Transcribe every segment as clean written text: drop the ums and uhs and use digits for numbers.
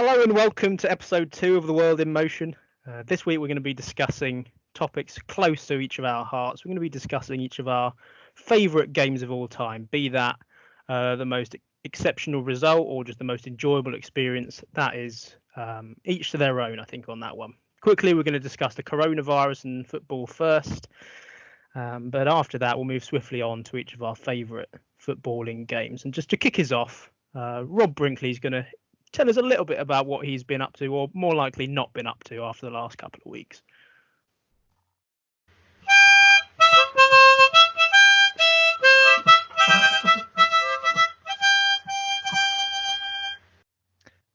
Hello and welcome to episode 2 of The World in Motion. This week we're going to be discussing topics close to each of our hearts. We're going to be discussing each of our favourite games of all time, be that the most exceptional result or just the most enjoyable experience. That is each to their own, I think, on that one. Quickly, we're going to discuss the coronavirus and football first. But after that, we'll move swiftly on to each of our favourite footballing games. And just to kick us off, Rob Brinkley's going to tell us a little bit about what he's been up to, or more likely not been up to, after the last couple of weeks.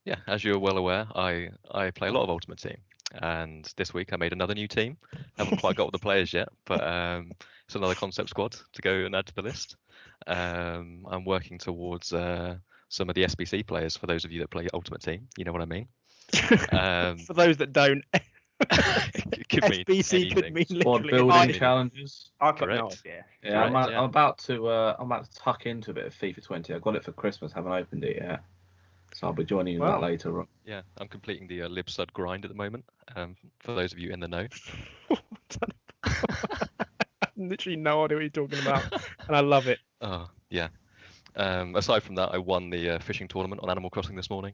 Yeah, as you're well aware, I play a lot of Ultimate Team, and this week I made another new team. Haven't quite got all the players yet, but it's another concept squad to go and add to the list. I'm working towards some of the SBC players. For those of you that play Ultimate Team, you know what I mean. For those that don't, it could mean SBC anything. could mean Squad literally building anything. challenges. I've got no Correct. idea. Yeah, Correct, I'm about to tuck into a bit of FIFA 20. I got it for Christmas, haven't opened it yet, so I'll be joining you in that later. Yeah, I'm completing the libsud grind at the moment. For those of you in the know. Literally no idea what you're talking about, and I love it. Oh yeah. Aside from that, I won the fishing tournament on Animal Crossing this morning.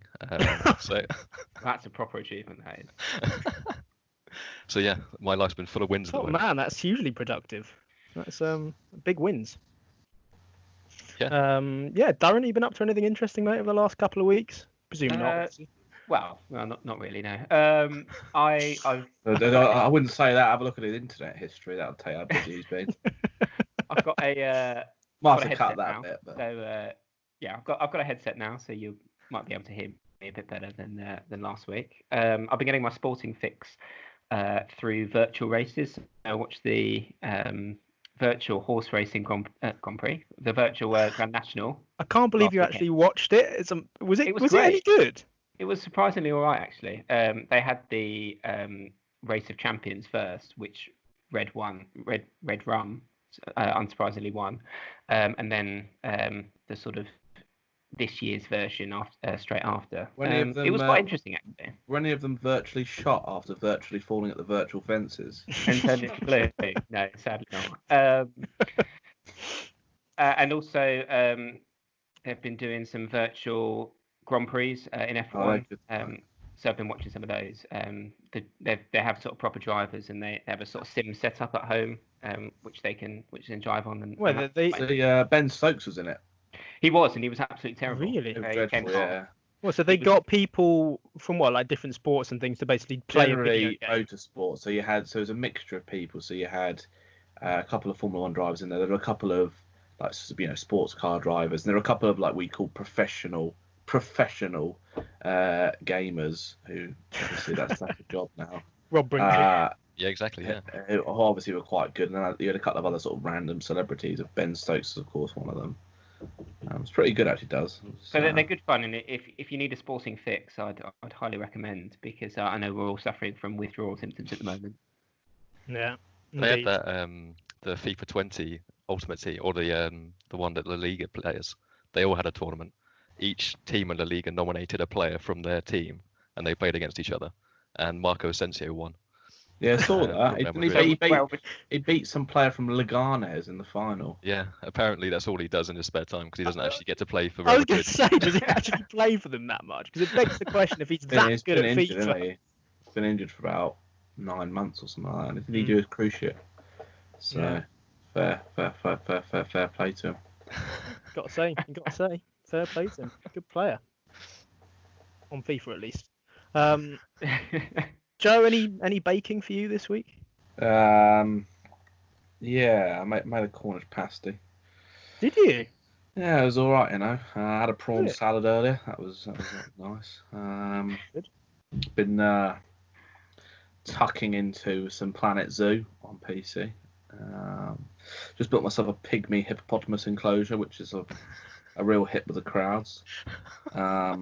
So That's a proper achievement, that is. so yeah, my life's been full of wins at the Oh moment. man, that's hugely productive. That's big wins. Yeah. Darren, you been up to anything interesting, mate, over the last couple of weeks? Presume not. Obviously. Well, not really, no. I've I wouldn't say that. Have a look at his internet history. That'll tell you how busy he's been. I've got a Might got a have cut headset that now, a bit, but so yeah, I've got a headset now, so you might be able to hear me a bit better than last week. I've been getting my sporting fix through virtual races. I watched the virtual horse racing Grand Prix, the virtual Grand National. I can't believe last you weekend. actually watched it. Was it was any great. good? It was surprisingly all right, actually. They had the Race of Champions first, which Red Rum unsurprisingly won, and then the sort of this year's version straight after. It was quite interesting, actually. were any of them virtually shot after virtually falling at the virtual fences? And turned into blue. No, sadly not. And also, they've been doing some virtual Grand Prix in F1. So I've been watching some of those. They have sort of proper drivers, and they have a sort of sim set up at home, which they can drive on. And Well, Ben Stokes was in it. he was absolutely terrible. Really? It was He came dreadful, hard. yeah. Well, so they got people from like different sports and things to basically play a video Generally game. motorsport. So it was a mixture of people. So you had a couple of Formula One drivers in there. There were a couple of sports car drivers, and there were a couple of we call professional gamers who obviously that's a job now. Rob Brinkley. Yeah, exactly. Yeah. Who obviously were quite good, and then you had a couple of other sort of random celebrities. Ben Stokes is of course one of them. It's pretty good, actually. Does So they're good fun, and if you need a sporting fix, I'd highly recommend, because I know we're all suffering from withdrawal symptoms at the moment. Yeah. They had indeed. that the FIFA 20 Ultimate Team, or the one that La Liga players. They all had a tournament. Each team in La Liga nominated a player from their team, and they played against each other. And Marco Asensio won. Yeah, I saw that. He So, beat some player from Leganes in the final. Yeah, apparently that's all he does in his spare time, because he doesn't actually get to play for I was Real going to Madrid. say, does he actually play for them that much? Because it begs the question if he's that He's good been at injured, FIFA. hasn't he? He's been injured for about 9 months or something like that. And did he do his cruise ship? So fair play to him. Got to say, fair play to him. Good player. On FIFA at least. Joe, any baking for you this week? Yeah, I made a Cornish pasty. Did you? Yeah, it was all right, I had a prawn Yeah. salad earlier. That was nice. Good. Been tucking into some Planet Zoo on PC. Just built myself a pygmy hippopotamus enclosure, which is a real hit with the crowds. Yeah.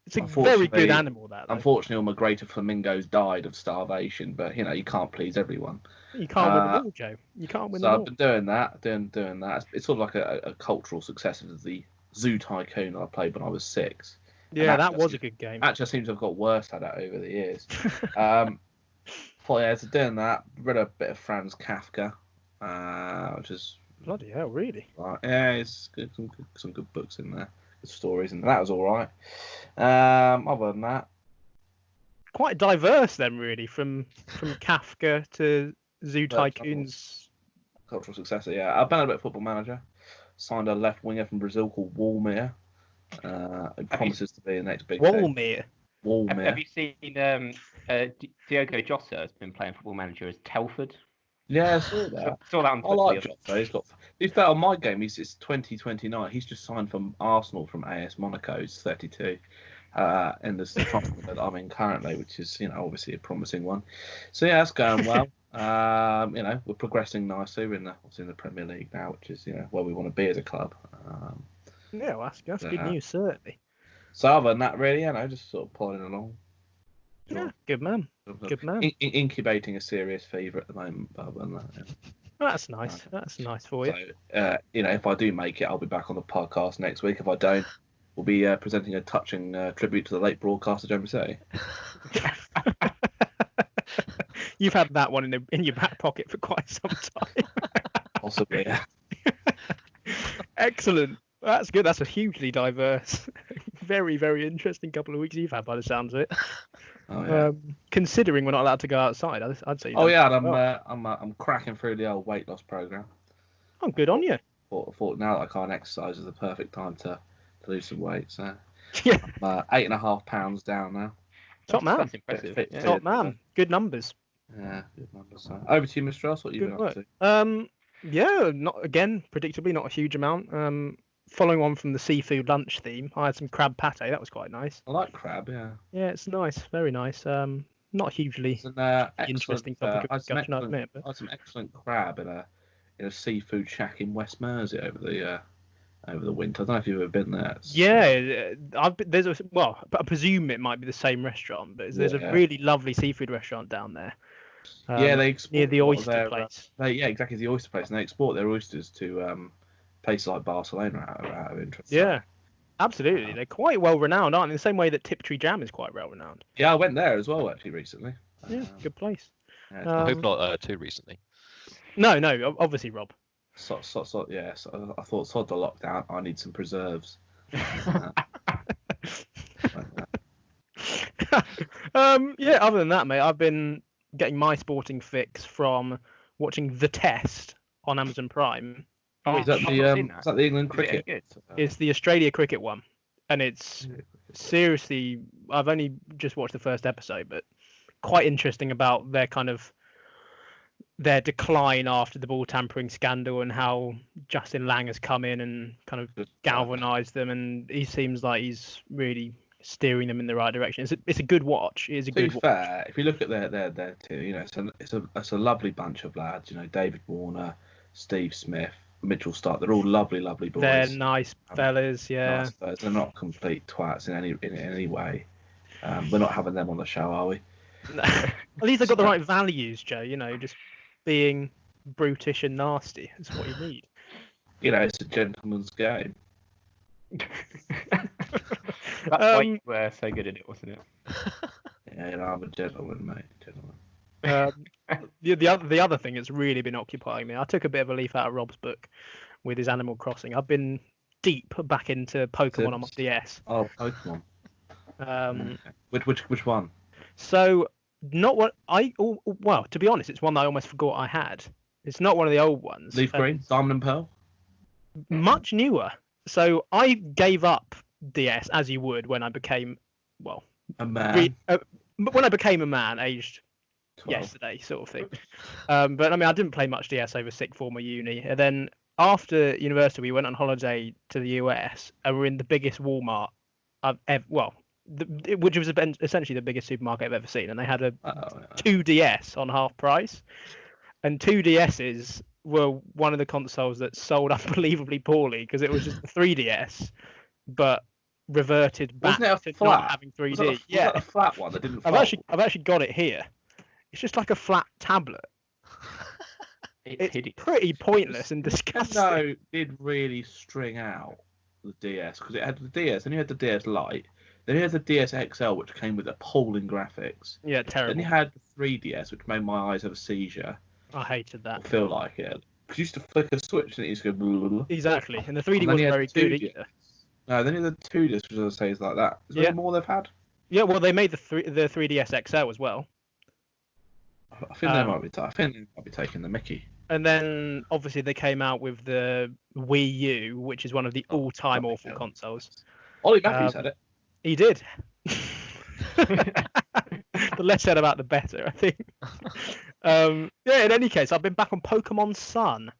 It's a very good animal, that. Though. Unfortunately, all my greater flamingos died of starvation, but you can't please everyone. You can't win them all, Joe. You can't win them So all. I've been doing that. It's sort of like a cultural success of the Zoo Tycoon I played when I was 6. Yeah, that was a good game. Actually, seems I've got worse at it over the years. So doing that, read a bit of Franz Kafka, which is Bloody hell, really? right. Yeah, it's good, some good books in there, good stories, and that was all right. Other than that, quite diverse then, really, from Kafka to Zoo Tycoon's cultural successor. Yeah, I've been a bit of Football Manager. Signed a left winger from Brazil called Walmir. It promises to be the next big thing. Walmir. Have you seen Diogo Jota has been playing Football Manager as Telford? Yeah, I saw that. Saw that on I like Jota. He's got. He's fair on my game. It's 2029. He's just signed from Arsenal from AS Monaco. He's 32. In the transfer that I'm in currently, which is obviously a promising one. So yeah, that's going well. We're progressing nicely. We're in the Premier League now, which is where we want to be as a club. Yeah, well, that's good news, certainly. So other than that, really, just sort of plodding along. Yeah, good man. Good man. Incubating a serious fever at the moment, but other than that, yeah. Well, that's nice. That's nice for you. So, if I do make it, I'll be back on the podcast next week. If I don't, we'll be presenting a touching tribute to the late broadcaster, Jeremy Say. You've had that one in your back pocket for quite some time. Possibly, yeah. Excellent. That's good. That's a hugely diverse, very, very interesting couple of weeks you've had, by the sounds of it. Oh, yeah. Considering we're not allowed to go outside, I'd say. Oh yeah, and I'm cracking through the old weight loss program. Oh, good on you. Thought now that I can't exercise is the perfect time to lose some weight. So yeah, I'm 8.5 pounds down now. Top man. That's impressive. Yeah. Top man. Good numbers. Yeah, good numbers. So, over to you, Mr. Ross. What have you been up to? Yeah, predictably not a huge amount. Following on from the seafood lunch theme, I had some crab pate. That was quite nice. I like crab. Yeah. Yeah, it's nice. Very nice. Not hugely interesting topic of discussion, I admit. But... I had some excellent crab in a seafood shack in West Mersey over the winter. I don't know if you've ever been there. I presume it might be the same restaurant, but there's a really lovely seafood restaurant down there. They export near the oyster place. Exactly, the oyster place, and they export their oysters to places like Barcelona out of interest. Yeah, absolutely. They're quite well renowned, aren't they? In the same way that Tiptree Jam is quite well renowned. Yeah, I went there as well actually recently. Yeah, good place. I hope not too recently. No, obviously, Rob. So I thought sod the lockdown. I need some preserves. Other than that, mate, I've been getting my sporting fix from watching The Test on Amazon Prime. Oh, is that the England cricket? It's the Australia cricket one, and it's seriously. I've only just watched the first episode, but quite interesting about their decline after the ball tampering scandal and how Justin Lang has come in and kind of galvanised them, and he seems like he's really steering them in the right direction. It's a good watch. It is a good watch. Fair, if you look at their two, it's a lovely bunch of lads. David Warner, Steve Smith, Mitchell Stark. They're all lovely boys. They're nice fellas, yeah. Nice fellas. They're not complete twats in any way. We're not having them on the show, are we? At least they've got the right values, Joe. Just being brutish and nasty is what you need. It's a gentleman's game. That's why you were so good at it, wasn't it? Yeah, I'm a gentleman, mate. Gentleman. The other thing that's really been occupying me, I took a bit of a leaf out of Rob's book with his Animal Crossing. I've been deep back into Pokemon on my DS. Oh, Pokemon. Which one? So, not what to be honest, it's one that I almost forgot I had. It's not one of the old ones. Leaf Green, Diamond and Pearl? Much newer. So I gave up DS, as you would when I became, a man. When I became a man, aged 12. Yesterday, sort of thing. But I didn't play much DS over sixth form or uni. And then after university, we went on holiday to the US, and we're in the biggest Walmart I've ever, which was essentially the biggest supermarket I've ever seen. And they had 2DS on half price, and 2DSs were one of the consoles that sold unbelievably poorly because it was just the 3DS, but reverted back to not having 3D. Was that a flat one that didn't fold? I've actually got it here. It's just like a flat tablet. It's pretty pointless and disgusting. Nintendo did really string out the DS because it had the DS, and you had the DS Lite, Then you had the DS XL, which came with appalling graphics. Yeah, Then terrible. you had the 3DS, which made my eyes have a seizure. I hated that. Or feel like it. Because you used to flick a switch and it used to go. Blah, blah, blah. Exactly, and the 3D And then you wasn't had very the good 2DS. either. No, then you had the 2DS, which I say is like that. Is there Yeah. any more they've had? Yeah, well, they made the 3DS XL as well. I think they might be. I think they might be taking the Mickey. And then obviously they came out with the Wii U, which is one of the all-time bloody awful hell. consoles. Ollie Matthews had it. He did. The less said about the better, I think. Yeah, in any case, I've been back on Pokemon Sun.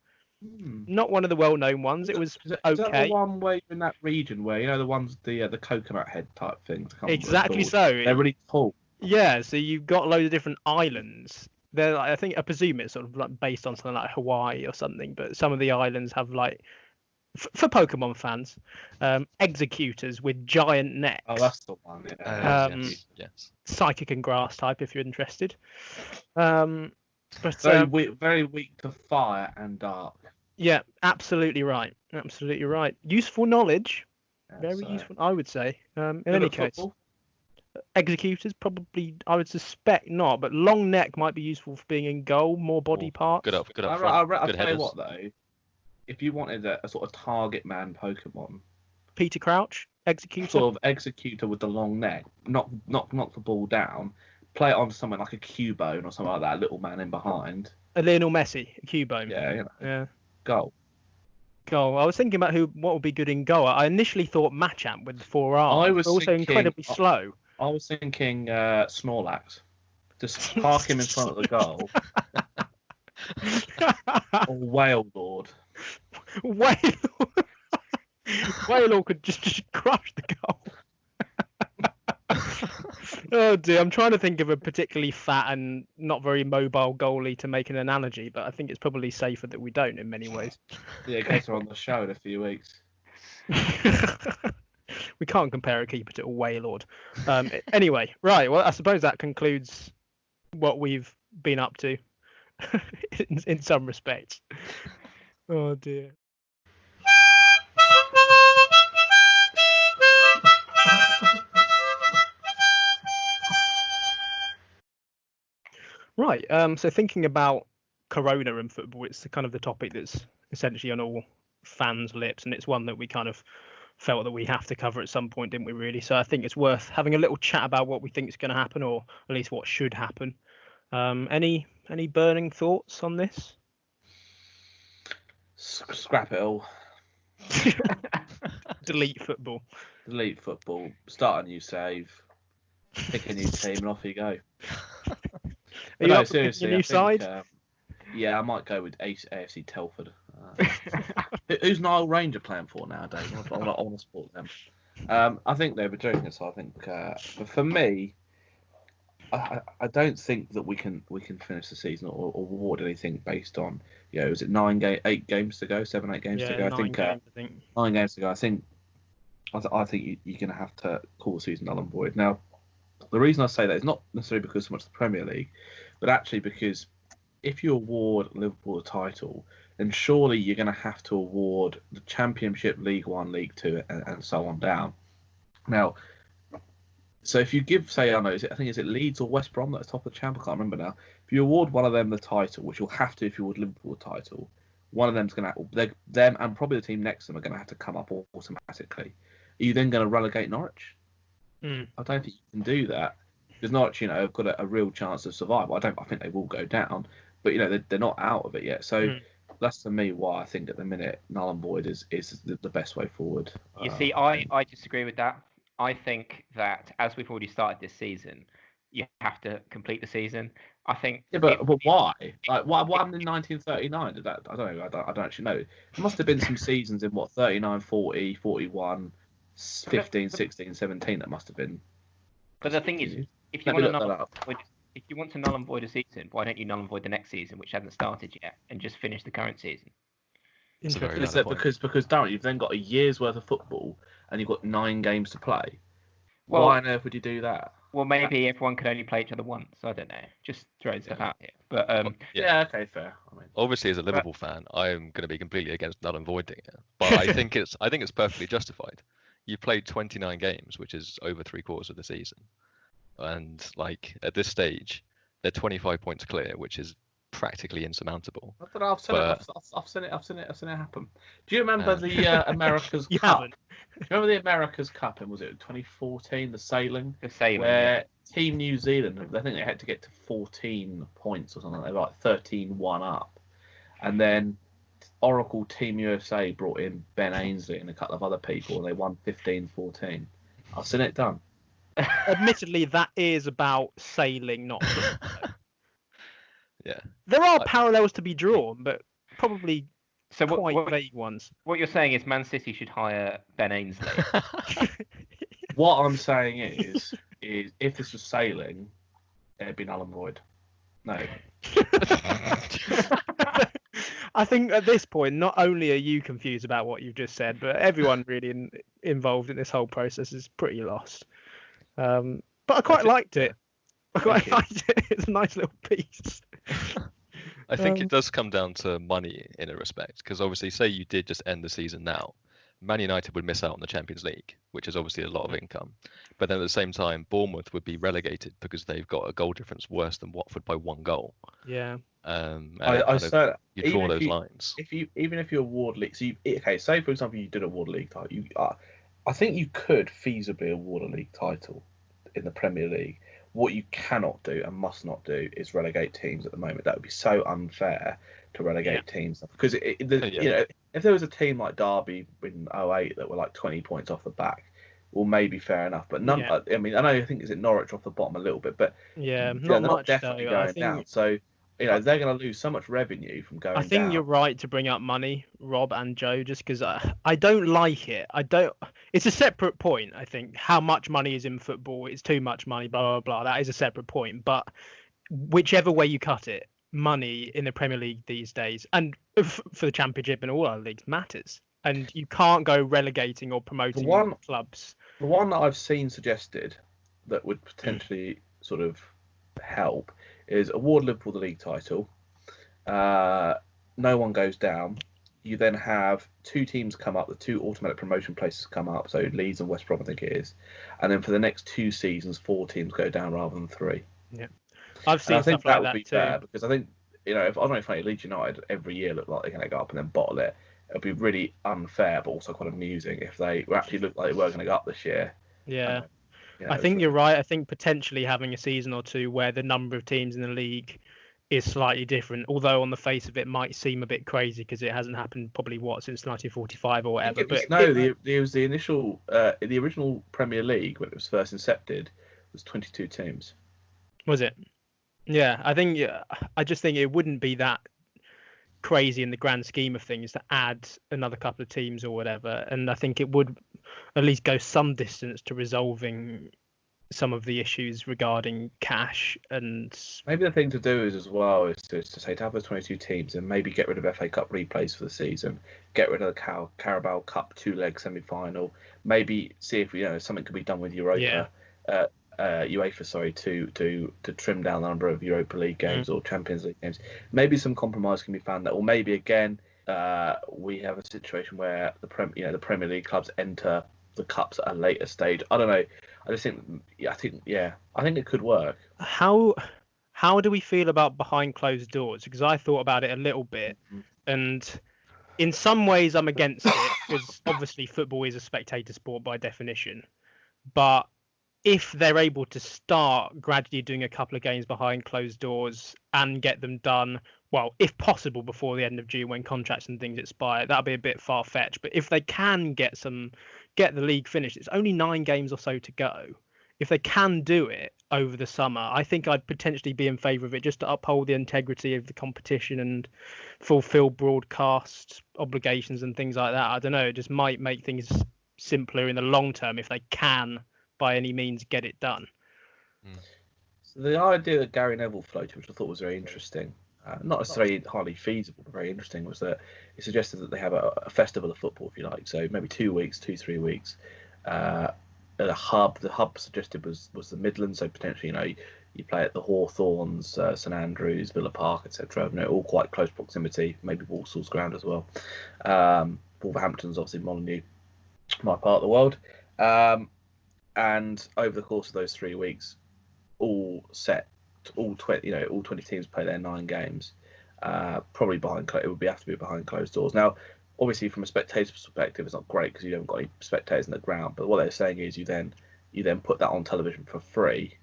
Not one of the well-known ones. It was Is that okay. the one where you're in that region where the ones the coconut head type things? I can't remember what Exactly it's called. so. They're really tall. Yeah, so you've got loads of different islands. They're like, I presume it's sort of like based on something like Hawaii or something, but some of the islands have like, for Pokemon fans, executors with giant necks. Oh, that's the one. Yeah. Yes. Psychic and grass type if you're interested. But Very weak to fire and dark. yeah, absolutely right. Absolutely right. Useful knowledge. Yeah, Very so- useful, I would say. In Good any at case, football? executors probably, I would suspect not, but long neck might be useful for being in goal, more body parts. Good up front. I'll Good tell you headers. what though, if you wanted a sort of target man Pokemon, Peter Crouch, executor. sort of executor with the long neck, knock the ball down, play it on something like a Cubone or something like that, little man in behind. A Lionel Messi, a Cubone. Yeah, Yeah. goal. Goal. I was thinking about what would be good in goal. I initially thought Machamp with 4 arms. I was but also thinking- incredibly slow. I was thinking Snorlax. Just park him in front of the goal. Or Wailord. Wailord. Wailord could just crush the goal. Oh dear, I'm trying to think of a particularly fat and not very mobile goalie to make an analogy, but I think it's probably safer that we don't in many ways. Yeah, guys are on the show in a few weeks. We can't compare a keeper to a Wailord. Anyway, right. Well, I suppose that concludes what we've been up to in some respects. Oh dear. Right. So thinking about Corona and football, it's the kind of the topic that's essentially on all fans' lips, and it's one that we kind of felt that we have to cover at some point, didn't we? Really. So I think it's worth having a little chat about what we think is going to happen, or at least what should happen. Any burning thoughts on this? Scrap it all. Delete football. Delete football. Start a new save. Pick a new team and off you go. Are you up for picking a new side? Yeah, I might go with AFC Telford. Who's Nile Ranger playing for nowadays? I want to support them. I think they were doing this. I think, but for me, I don't think that we can finish the season or award anything based on is it 8 games to go, 8 games to go? I think 9 games to go. I think you're going to have to call the season null and void. Now, the reason I say that is not necessarily because so much of the Premier League, but actually because if you award Liverpool a title, then surely you're going to have to award the Championship, League One, League Two, and so on down. Now, so if you give, say, is it Leeds or West Brom that's top of the champ? I can't remember now. If you award one of them the title, which you'll have to if you award Liverpool a title, one of them's going to, them and probably the team next to them are going to have to come up automatically. Are you then going to relegate Norwich? I don't think you can do that because Norwich, have got a real chance of survival. I think they will go down, but they're not out of it yet. So that's to me why I think at the minute null and void is the best way forward. You see, I disagree with that. I think that as we've already started this season, you have to complete the season. I think. Yeah, but why? Like, what happened in 1939? Did that? I don't know. I don't actually know. There must have been some seasons in 39, 40, 41, 15, 16, 17 that must have been. But the thing is, if you want to null and void a season, why don't you null and void the next season, which hasn't started yet, and just finish the current season? Because Darren, you've then got a year's worth of football and you've got 9 games to play. Well, why on earth would you do that? Well, maybe everyone could only play each other once. I don't know. Just throwing stuff out here. But okay, fair. Obviously, as a Liverpool fan, I am going to be completely against null and voiding it. But I think it's perfectly justified. you played 29 games, which is over 3/4 of the season, and like at this stage, they're 25 points clear, which is practically insurmountable. I don't know, I've seen it happen. Do you remember the America's You Cup? haven't. Do you remember the America's Cup in, was it 2014, the sailing? The sailing, where Team New Zealand, I think they had to get to 14 points or something. They were like 13-1 up. And then Oracle Team USA brought in Ben Ainsley and a couple of other people, and they won 15-14. I've seen it done. Admittedly, that is about sailing, not football. Yeah. There are parallels to be drawn, but probably So quite vague ones. what you're saying is Man City should hire Ben Ainsley. What I'm saying is if this was sailing, it'd be null and void. No. I think at this point, not only are you confused about what you've just said, but everyone really involved in this whole process is pretty lost. But I quite liked it. I quite liked it. It's a nice little piece. I think it does come down to money in a respect, because obviously, say you did just end the season now, Man United would miss out on the Champions League, which is obviously a lot of income. But then at the same time, Bournemouth would be relegated because they've got a goal difference worse than Watford by 1 goal. Yeah. You draw those lines. Even if you award league, so say for example you did award a league title, I think you could feasibly award a league title in the Premier League. What you cannot do and must not do is relegate teams at the moment. That would be so unfair to relegate teams, because you know, if there was a team like Derby in 2008 that were like 20 points off the back, well, maybe fair enough. But none. I mean, I think is it Norwich off the bottom a little bit, but they're not much, definitely going down. So you know they're going to lose so much revenue from going down. I think you're right to bring up money, Rob and Joe, just because I don't like it. It's a separate point. I think how much money is in football. It's too much money. Blah blah blah. That is a separate point. But whichever way you cut it, money in the Premier League these days, and for the Championship and all our leagues, matters. And you can't go relegating or promoting clubs. The one that I've seen suggested that would potentially sort of help is award Liverpool the league title. No one goes down. You then have 2 teams come up, the 2 automatic promotion places come up, so Leeds and West Brom, I think it is. And then for the next 2 seasons, 4 teams go down rather than 3. Yeah, I've seen stuff like that too. Fair, because I think, you know, if I don't know if Leeds United every year look like they're going to go up and then bottle it, it would be really unfair, but also quite amusing if they actually looked like they were going to go up this year. Yeah. You know, I think you're right. I think potentially having a season or two where the number of teams in the league is slightly different, although on the face of it might seem a bit crazy because it hasn't happened probably since 1945 or whatever. It was the initial, the original Premier League when it was first incepted was 22 teams. Was it? Yeah, I just think it wouldn't be that crazy in the grand scheme of things to add another couple of teams or whatever, and I think it would at least go some distance to resolving some of the issues regarding cash. And maybe the thing to do is to say to have those 22 teams and maybe get rid of FA Cup replays for the season, get rid of the Carabao Cup 2-leg semi-final, maybe see if something could be done with UEFA. UEFA, to trim down the number of Europa League games or Champions League games. Maybe some compromise can be found there, or maybe again we have a situation where the Premier League clubs enter the cups at a later stage. I don't know. I think it could work. How do we feel about behind closed doors? Because I thought about it a little bit, and in some ways I'm against it because obviously football is a spectator sport by definition, but if they're able to start gradually doing a couple of games behind closed doors and get them done, well, if possible, before the end of June when contracts and things expire, that'll be a bit far-fetched. But if they can get the league finished, it's only 9 games or so to go. If they can do it over the summer, I think I'd potentially be in favour of it just to uphold the integrity of the competition and fulfil broadcast obligations and things like that. I don't know, it just might make things simpler in the long term if they can by any means get it done. So the idea that Gary Neville floated, which I thought was very interesting, not necessarily highly feasible, but very interesting, was that he suggested that they have a festival of football, if you like. So maybe 2 weeks, 3 weeks. At a hub, the hub suggested was the Midlands. So potentially, you play at the Hawthorns, St Andrews, Villa Park, etc. All quite close proximity. Maybe Walsall's ground as well. Wolverhampton's obviously Molineux. my part of the world. And over the course of those 3 weeks, all 20 teams play their 9 games. Probably it would have to be behind closed doors. Now, obviously, from a spectator's perspective, it's not great because you haven't got any spectators in the ground. But what they're saying is you then put that on television for free,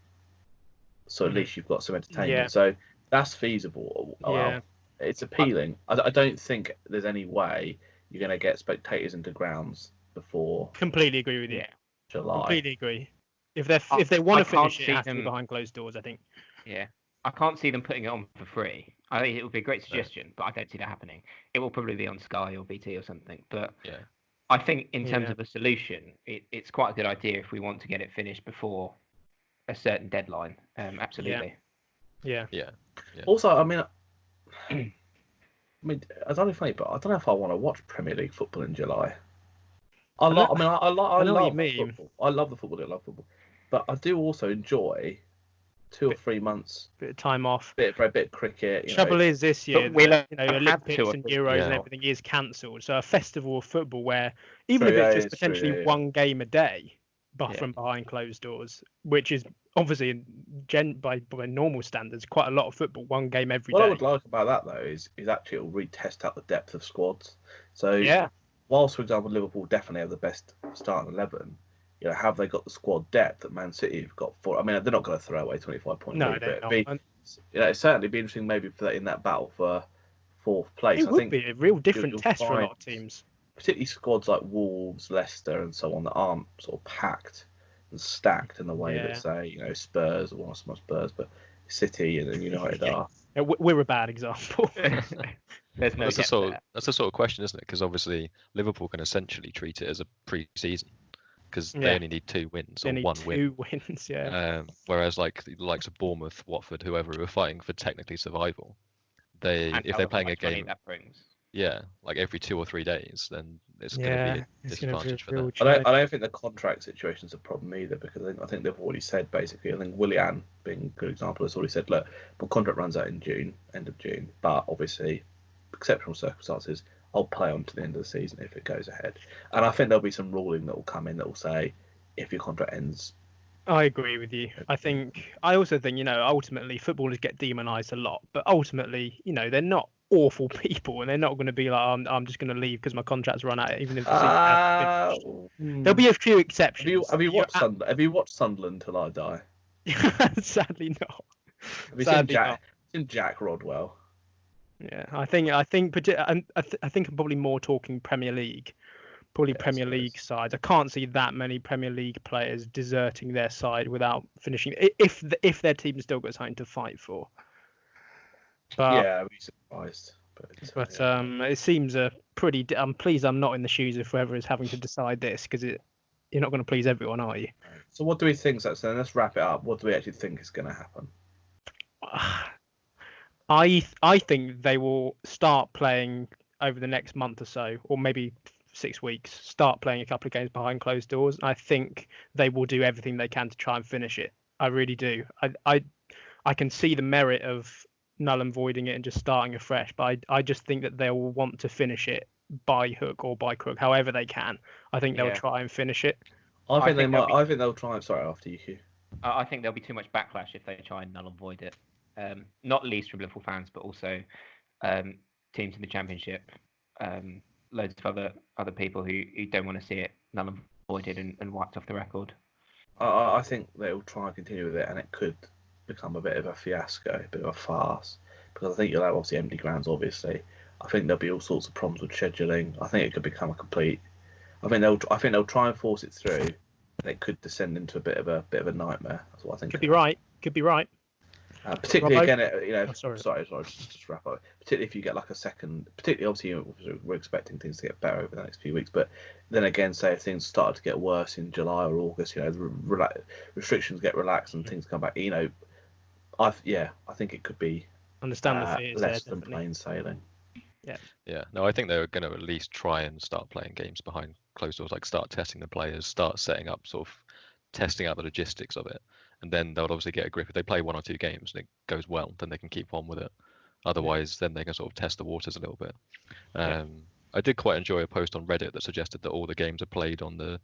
so at least you've got some entertainment. Yeah. So that's feasible. Yeah. Well, it's appealing. I don't think there's any way you're going to get spectators into grounds before Completely agree with you. Yeah. July. Completely agree. If they want to finish it, it has to be them behind closed doors, I think. Yeah, I can't see them putting it on for free. I think it would be a great suggestion, but I don't see that happening. It will probably be on Sky or BT or something. But Yeah. I think in terms of a solution, it's quite a good idea if we want to get it finished before a certain deadline. Absolutely. Yeah. Also, I mean, I don't know funny, but I don't know if I want to watch Premier League football in July. I love what you mean. football. I love the football. I love football, but I do also enjoy 2 or 3 months. Bit of time off. Bit of cricket. Trouble is this year, Olympics to, and Euros and yeah. everything is cancelled. So a festival of football where even if it's just potentially one game a day, but from behind closed doors, which is obviously by normal standards quite a lot of football, one game every day. What I would like about that though is actually it'll really test out the depth of squads. So Yeah. whilst, for example, Liverpool definitely have the best starting 11, have they got the squad depth that Man City have got for? I mean, they're not going to throw away 25-point No, lead, they're but not. it'd certainly be interesting maybe for that in that battle for 4th place. It would be a real different test for a lot of teams. Particularly squads like Wolves, Leicester, and so on that aren't sort of packed and stacked in the way that, say, Spurs, or not Spurs, but City and United are. Yeah, we're a bad example. There's no That's the sort of question, isn't it? Because obviously Liverpool can essentially treat it as a pre-season because they only need 2 wins or 1 win. 2 wins, yeah. Whereas like the likes of Bournemouth, Watford, whoever who are fighting for technically survival, if they're playing a game, that brings. like every 2 or 3 days, then it's going to be a disadvantage for them. I don't think the contract situation's a problem either because I think they've already said basically. I think Willian, being a good example, has already said, look, my contract runs out in June, end of June, but obviously exceptional circumstances, I'll play on to the end of the season if it goes ahead. And I think there'll be some ruling that will come in that will say if your contract ends. I agree with you. I also think, ultimately footballers get demonised a lot, but ultimately, they're not awful people and they're not going to be like, I'm just going to leave because my contract's run out, even if the season hasn't finished. There'll be a few exceptions. Have you watched Sunderland? Have you watched Sunderland Till I Die? Sadly not. Have you seen Jack Rodwell? Yeah, I think I'm probably more talking Premier League. Probably Premier League sides. I can't see that many Premier League players deserting their side without finishing. If their team's still got something to fight for. But, I'd be surprised. But it seems a pretty. I'm pleased I'm not in the shoes of whoever is having to decide this because you're not going to please everyone, are you? So what do we think? So let's wrap it up. What do we actually think is going to happen? I think they will start playing over the next month or so, or maybe 6 weeks. Start playing a couple of games behind closed doors. I think they will do everything they can to try and finish it. I really do. I can see the merit of null and voiding it and just starting afresh, but I just think that they'll want to finish it by hook or by crook, however they can. I think they'll try and finish it. I think they'll try. Sorry, after you, Hugh. I think there'll be too much backlash if they try and null and void it. Not least from Liverpool fans, but also teams in the Championship, loads of other people who don't want to see it null and voided and wiped off the record. I think they'll try and continue with it, and it could become a bit of a fiasco, a bit of a farce, because I think you'll have obviously empty grounds. Obviously, I think there'll be all sorts of problems with scheduling. I think it could become a complete. I think they'll try and force it through, and it could descend into a bit of a nightmare. That's what I think. Could be right. Particularly Robbo? again, sorry, just wrap up. Particularly if you get like a second, particularly obviously we're expecting things to get better over the next few weeks, but then again, say if things started to get worse in July or August, the restrictions get relaxed and things come back. I think it could be understand the fears less there, than plain sailing. Yeah. No, I think they're going to at least try and start playing games behind closed doors, like start testing the players, start setting up sort of testing out the logistics of it. And then they'll obviously get a grip. If they play 1 or 2 games and it goes well, then they can keep on with it. Otherwise, then they can sort of test the waters a little bit. I did quite enjoy a post on Reddit that suggested that all the games are played on the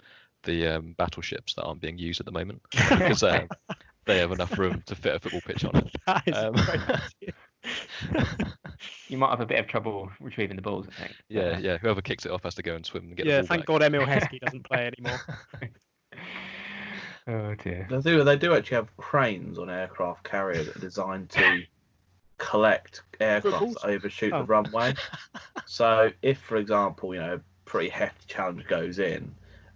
battleships that aren't being used at the moment because they have enough room to fit a football pitch on it. That is a great idea. You might have a bit of trouble retrieving the balls, I think. Yeah. Whoever kicks it off has to go and swim and get the Yeah, ball thank back. God Emil Heskey doesn't play anymore. Oh dear. They do actually have cranes on aircraft carriers that are designed to collect aircraft that overshoot the runway. So if, for example, a pretty hefty challenge goes in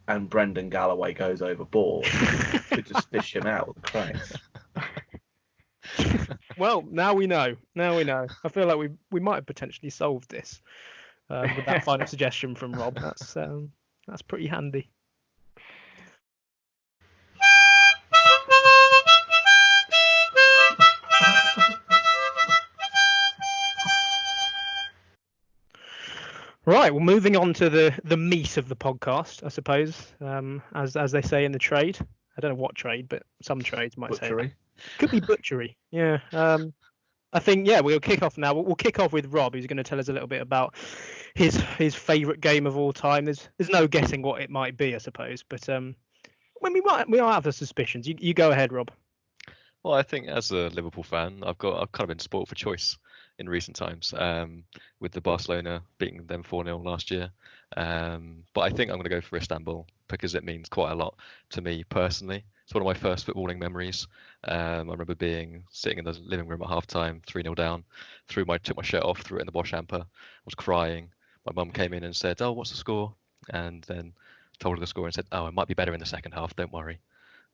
and Brendan Galloway goes overboard, you could just fish him out with a crane. Well, now we know. I feel like we might have potentially solved this with that final suggestion from Rob. That's pretty handy. Right, well, moving on to the meat of the podcast, I suppose, as they say in the trade. I don't know what trade, but some trades might Butchery. say. Could be butchery, yeah. I think, we'll kick off now. We'll kick off with Rob, who's going to tell us a little bit about his favourite game of all time. There's no guessing what it might be, I suppose, but we might have the suspicions. You go ahead, Rob. Well, I think as a Liverpool fan, I've kind of been spoiled for choice in recent times, with the Barcelona beating them 4-0 last year. But I think I'm going to go for Istanbul because it means quite a lot to me personally. It's one of my first footballing memories. I remember sitting in the living room at half-time, 3-0 down, took my shirt off, threw it in the Bosch hamper. I was crying. My mum came in and said, "Oh, what's the score?" And then told her the score and said, "Oh, it might be better in the second half, don't worry."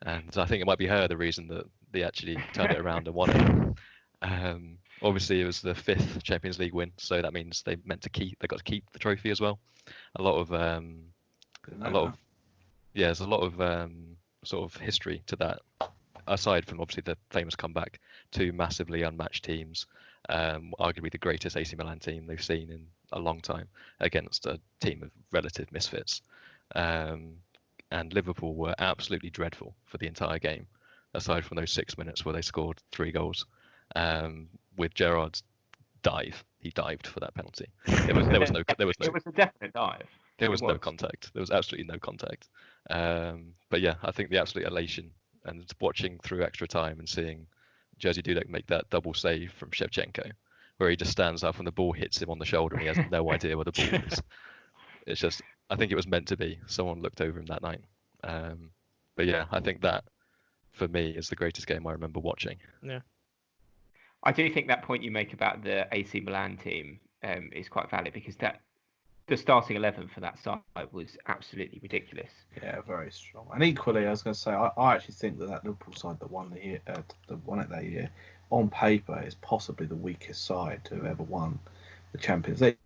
And I think it might be the reason that they actually turned it around and won it. Obviously, it was the 5th Champions League win, so that means they got to keep the trophy as well. There's a lot of sort of history to that, aside from obviously the famous comeback. 2 massively unmatched teams, arguably the greatest AC Milan team they've seen in a long time, against a team of relative misfits. And Liverpool were absolutely dreadful for the entire game, aside from those 6 minutes where they scored 3 goals. With Gerrard's dive, he dived for that penalty. It was a definite dive. There was no contact. There was absolutely no contact. But yeah, I think the absolute elation and watching through extra time and seeing Jerzy Dudek make that double save from Shevchenko, where he just stands up and the ball hits him on the shoulder and he has no idea where the ball is. It's just, I think it was meant to be. Someone looked over him that night. But yeah, I think that for me is the greatest game I remember watching. Yeah. I do think that point you make about the AC Milan team is quite valid, because the starting 11 for that side was absolutely ridiculous. Yeah, very strong. And equally, I was going to say, I actually think that Liverpool side that won it that year, on paper, is possibly the weakest side to have ever won the Champions League.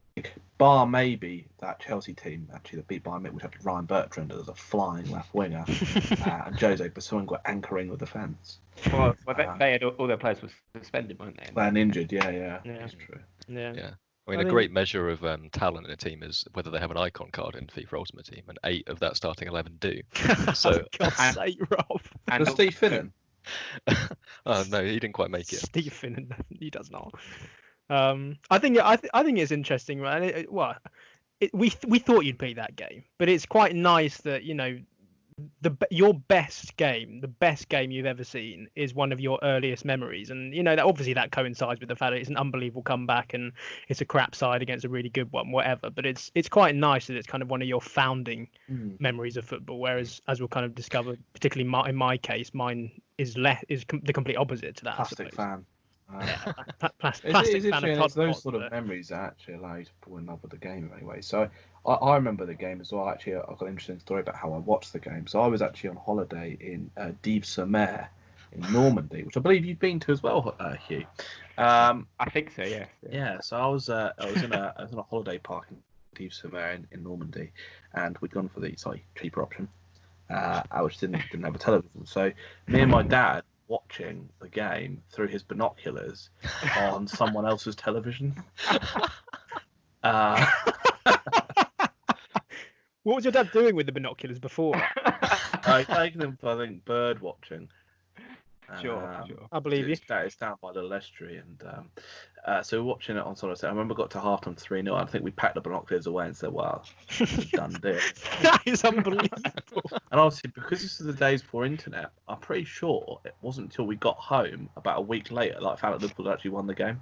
Bar maybe that Chelsea team actually that beat Bayern Munich, which had Ryan Bertrand as a flying left winger, and Jose Basungwa anchoring the defence. Well, they had all their players were suspended, weren't they? And injured, yeah. That's true. Yeah. I mean, a great measure of talent in a team is whether they have an icon card in FIFA Ultimate Team, and 8 of that starting 11 do. So, God's sake, Rob. And Steve Finnan? Oh no, he didn't quite make it. Steve Finnan, he does not. I think it's interesting, right? We thought you'd beat that game, but it's quite nice that your best game, the best game you've ever seen, is one of your earliest memories, and obviously that coincides with the fact that it's an unbelievable comeback and it's a crap side against a really good one, whatever. But it's quite nice that it's kind of one of your founding memories of football. Whereas, as we'll kind of discover, particularly in my case, mine is the complete opposite to that. Plastic fan. Plastic fan of it's those sort of memories that actually allow you to fall in love with the game anyway. So I remember the game as well. Actually, I've got an interesting story about how I watched the game. So I was actually on holiday in Dives-sur-Mer in Normandy, which I believe you've been to as well, Hugh. I think so, yeah. Yeah. So I was in a holiday park in Dives-sur-Mer in Normandy, and we'd gone for the cheaper option, which didn't have a television. So me and my dad watching the game through his binoculars on someone else's television. What was your dad doing with the binoculars before? I taken him for, I think, bird watching. Sure. I believe you. It's down by the Leicester, and so we're watching it on Sunday. I remember got to half time 3-0. I think we packed the binoculars away and said, "Well, it's a done deal." That is unbelievable. And obviously, because this is the days before internet, I'm pretty sure it wasn't until we got home about a week later that I found out Liverpool had actually won the game.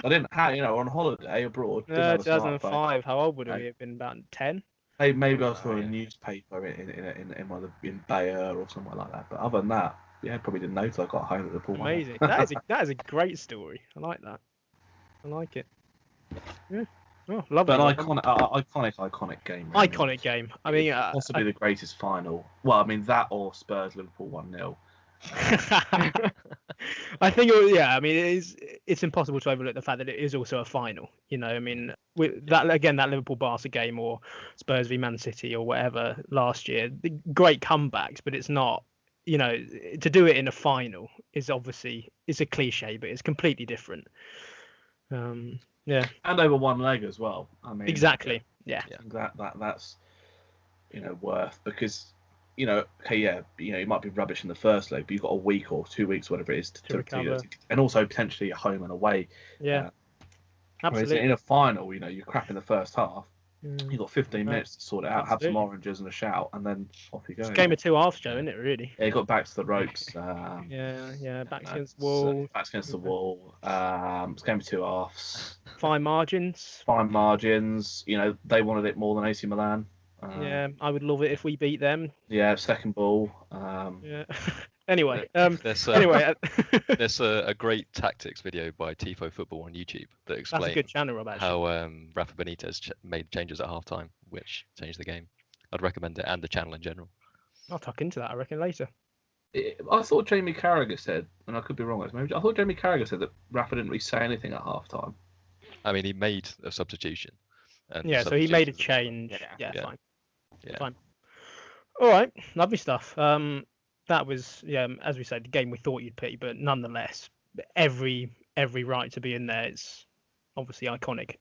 I didn't have, on holiday abroad. Didn't have a smartphone. 2005. How old would we have been? About 10. Maybe I saw a newspaper in Bayer or somewhere like that. But other than that, probably didn't know till I got home that Liverpool won. Amazing. That is a great story. I like that. I like it. Yeah. Oh, lovely. But iconic game. Really. Iconic game. I mean, possibly the greatest final. Well, I mean that or Spurs Liverpool 1-0. I think, I mean, it's impossible to overlook the fact that it is also a final. I mean, with that Liverpool Barca game or Spurs v Man City or whatever last year, the great comebacks, but it's not. To do it in a final is obviously a cliche, but it's completely different. Yeah. And over one leg as well. I mean, exactly. Yeah. That's worth because. You might be rubbish in the first leg, but you've got a week or 2 weeks, whatever it is, to recover, and also potentially at home and away. Yeah, absolutely. In a final, you're crap in the first half. You've got 15 minutes to sort it out, have some oranges and a shout, and then off you go. It's a game of two halves, Joe, isn't it? Really? Yeah, you got back to the ropes. Backs against the wall. Backs against the wall. It's a game of two halves. Fine margins. They wanted it more than AC Milan. I would love it if we beat them. Yeah, second ball. Anyway, there's a great tactics video by Tifo Football on YouTube that explains that's a good channel, Rob, how Rafa Benitez made changes at halftime, which changed the game. I'd recommend it and the channel in general. I'll tuck into that, I reckon, later. I thought Jamie Carragher said, and I could be wrong, I thought Jamie Carragher said that Rafa didn't really say anything at halftime. I mean, he made a substitution. So he made a change. Yeah. Fine. Yeah. Fine. All right, lovely stuff. That was, as we said, the game we thought you'd pick, but nonetheless, every right to be in there. It's obviously iconic.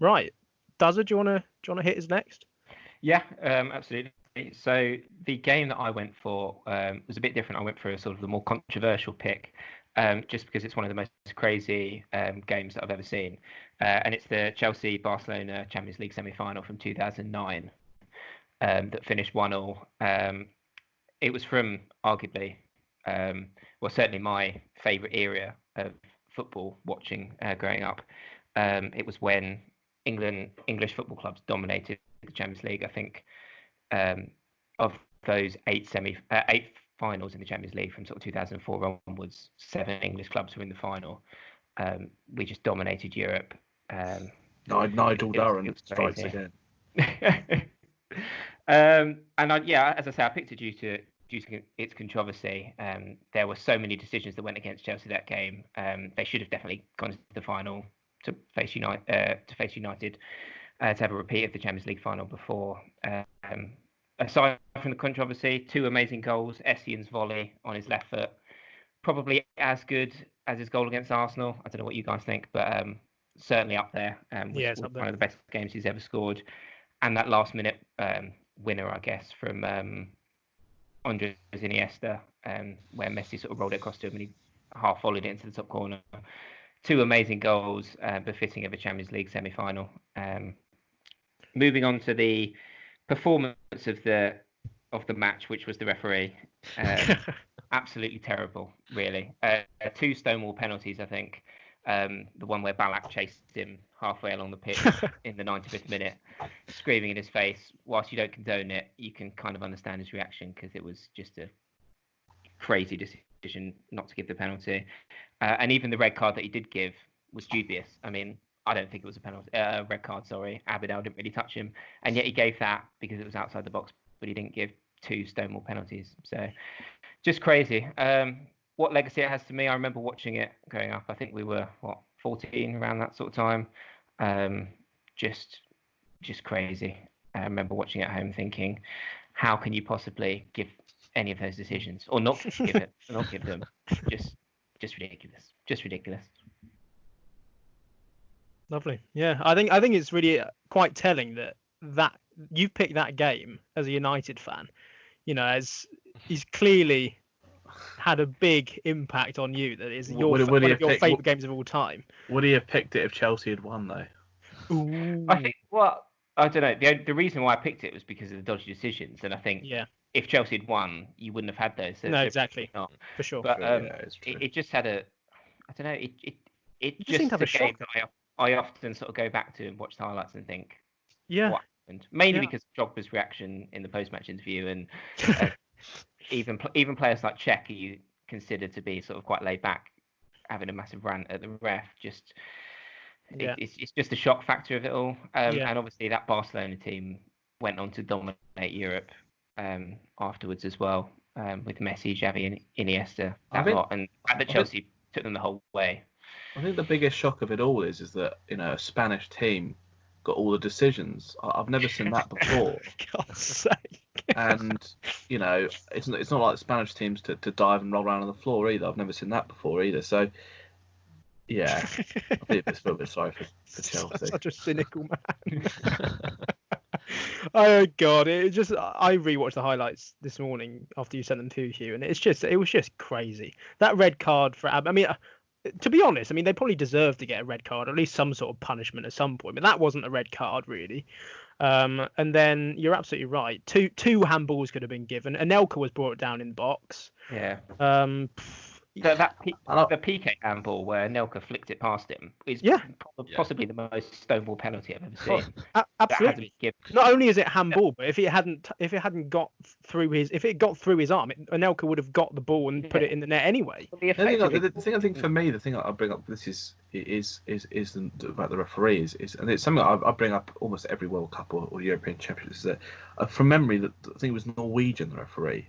Right, Dazza, do you want to hit us next? Yeah, absolutely. So the game that I went for was a bit different. I went for a sort of the more controversial pick, just because it's one of the most crazy games that I've ever seen, and it's the Chelsea-Barcelona Champions League semi-final from 2009. That finished 1-1. It was from arguably, certainly my favourite era of football watching growing up. It was when English football clubs dominated the Champions League. I think of those eight finals in the Champions League from sort of 2004 onwards, 7 English clubs were in the final. We just dominated Europe. Nigel Durrant strikes again. As I say, I picked it due to its controversy. There were so many decisions that went against Chelsea that game. They should have definitely gone to the final to face United, to have a repeat of the Champions League final before. Aside from the controversy, 2 amazing goals. Essien's volley on his left foot, probably as good as his goal against Arsenal. I don't know what you guys think, but certainly up there. It's up there. One of the best games he's ever scored. And that last minute winner, I guess, from Andres Iniesta, where Messi sort of rolled it across to him and he half volleyed it into the top corner. 2 amazing goals, befitting of a Champions League semi-final. Moving on to the performance of the match, which was the referee. Absolutely terrible, really. 2 Stonewall penalties, I think. The one where Ballack chased him halfway along the pitch in the 95th minute, screaming in his face. Whilst you don't condone it, you can kind of understand his reaction because it was just a crazy decision not to give the penalty. And even the red card that he did give was dubious. I mean, I don't think it was a penalty, red card, sorry. Abidal didn't really touch him. And yet he gave that because it was outside the box, but he didn't give 2 Stonewall penalties. So just crazy. What legacy it has to me, I remember watching it growing up. I think we were, 14, around that sort of time. Just crazy. I remember watching it at home thinking, how can you possibly give any of those decisions or not give them? Just ridiculous. Just ridiculous. Lovely. Yeah, I think it's really quite telling that you picked that game as a United fan, as he's clearly had a big impact on you that is Would one he of your have favourite games of all time? Would he have picked it if Chelsea had won though? Ooh. I think, well, I don't know. The reason why I picked it was because of the dodgy decisions, and I think if Chelsea had won, you wouldn't have had those. So No, exactly. not. For sure. But it's true. it just had a, I don't know. It just seemed to have a game shocker. that I often sort of go back to and watch the highlights and think, Yeah. what happened? Mainly because of Drogba's reaction in the post-match interview, and even players like Cech, who you consider to be sort of quite laid back, having a massive rant at the ref. Just it's just the shock factor of it all. And obviously that Barcelona team went on to dominate Europe afterwards as well, with Messi, Xavi, and Iniesta. And that Chelsea took them the whole way. I think the biggest shock of it all is that a Spanish team got all the decisions. I've never seen that before. God's sake. And it's not like the Spanish teams to dive and roll around on the floor either. I've never seen that before either. So yeah, I feel a little bit sorry for Chelsea. Such a cynical man. Oh God! I rewatched the highlights this morning after you sent them to Hugh, and it was just crazy. That red card for Ab. I mean, to be honest, they probably deserved to get a red card, or at least some sort of punishment at some point. But that wasn't a red card, really. And then you're absolutely right. Two handballs could have been given. Anelka was brought down in the box. Yeah. The PK handball where Anelka flicked it past him is possibly the most stonewall penalty I've ever seen. Absolutely. Not only is it handball, but if it hadn't got through his arm, Anelka would have got the ball and put it in the net anyway. The thing I think for me, the thing I bring up is about the referees and it's something I bring up almost every World Cup or European Championship, is that from memory that I think it was Norwegian, the referee.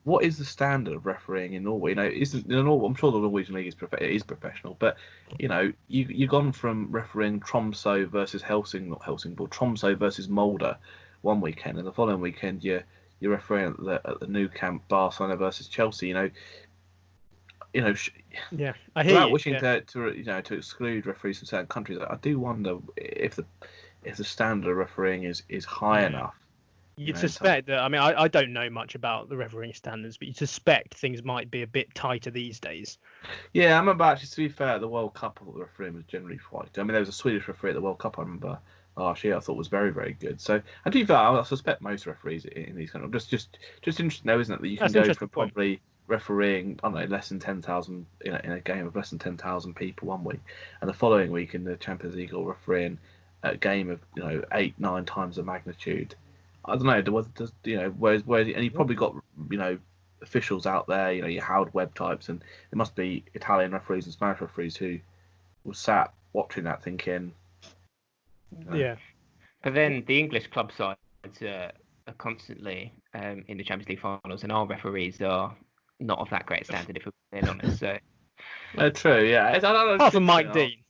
What is the standard of refereeing in Norway? I'm sure the Norwegian league is professional, but you've gone from refereeing Tromsø versus Tromsø versus Molde one weekend, and the following weekend you're refereeing at the Nou Camp Barcelona versus Chelsea. I hear without wishing to exclude referees from certain countries, I do wonder if the standard of refereeing is high enough. You'd suspect that. I don't know much about the refereeing standards, but you suspect things might be a bit tighter these days. Yeah, I remember actually, to be fair, the World Cup, the refereeing was generally quite. There was a Swedish referee at the World Cup, I remember last year, I thought was very, very good. So, and to be fair, I suspect most referees in these kind of just interesting though, isn't it, that you can go from probably refereeing, I don't know, less than 10,000 in a game of less than 10,000 people one week, and the following week in the Champions League or refereeing a game of 8-9 times the magnitude. I don't know. Whereas and you probably got officials out there, your Howard Webb types, and there must be Italian referees and Spanish referees who were sat watching that, thinking. Yeah. But then the English club sides are constantly in the Champions League finals, and our referees are not of that great standard, if we're being honest. So. True. Yeah. Apart from Mike Dean.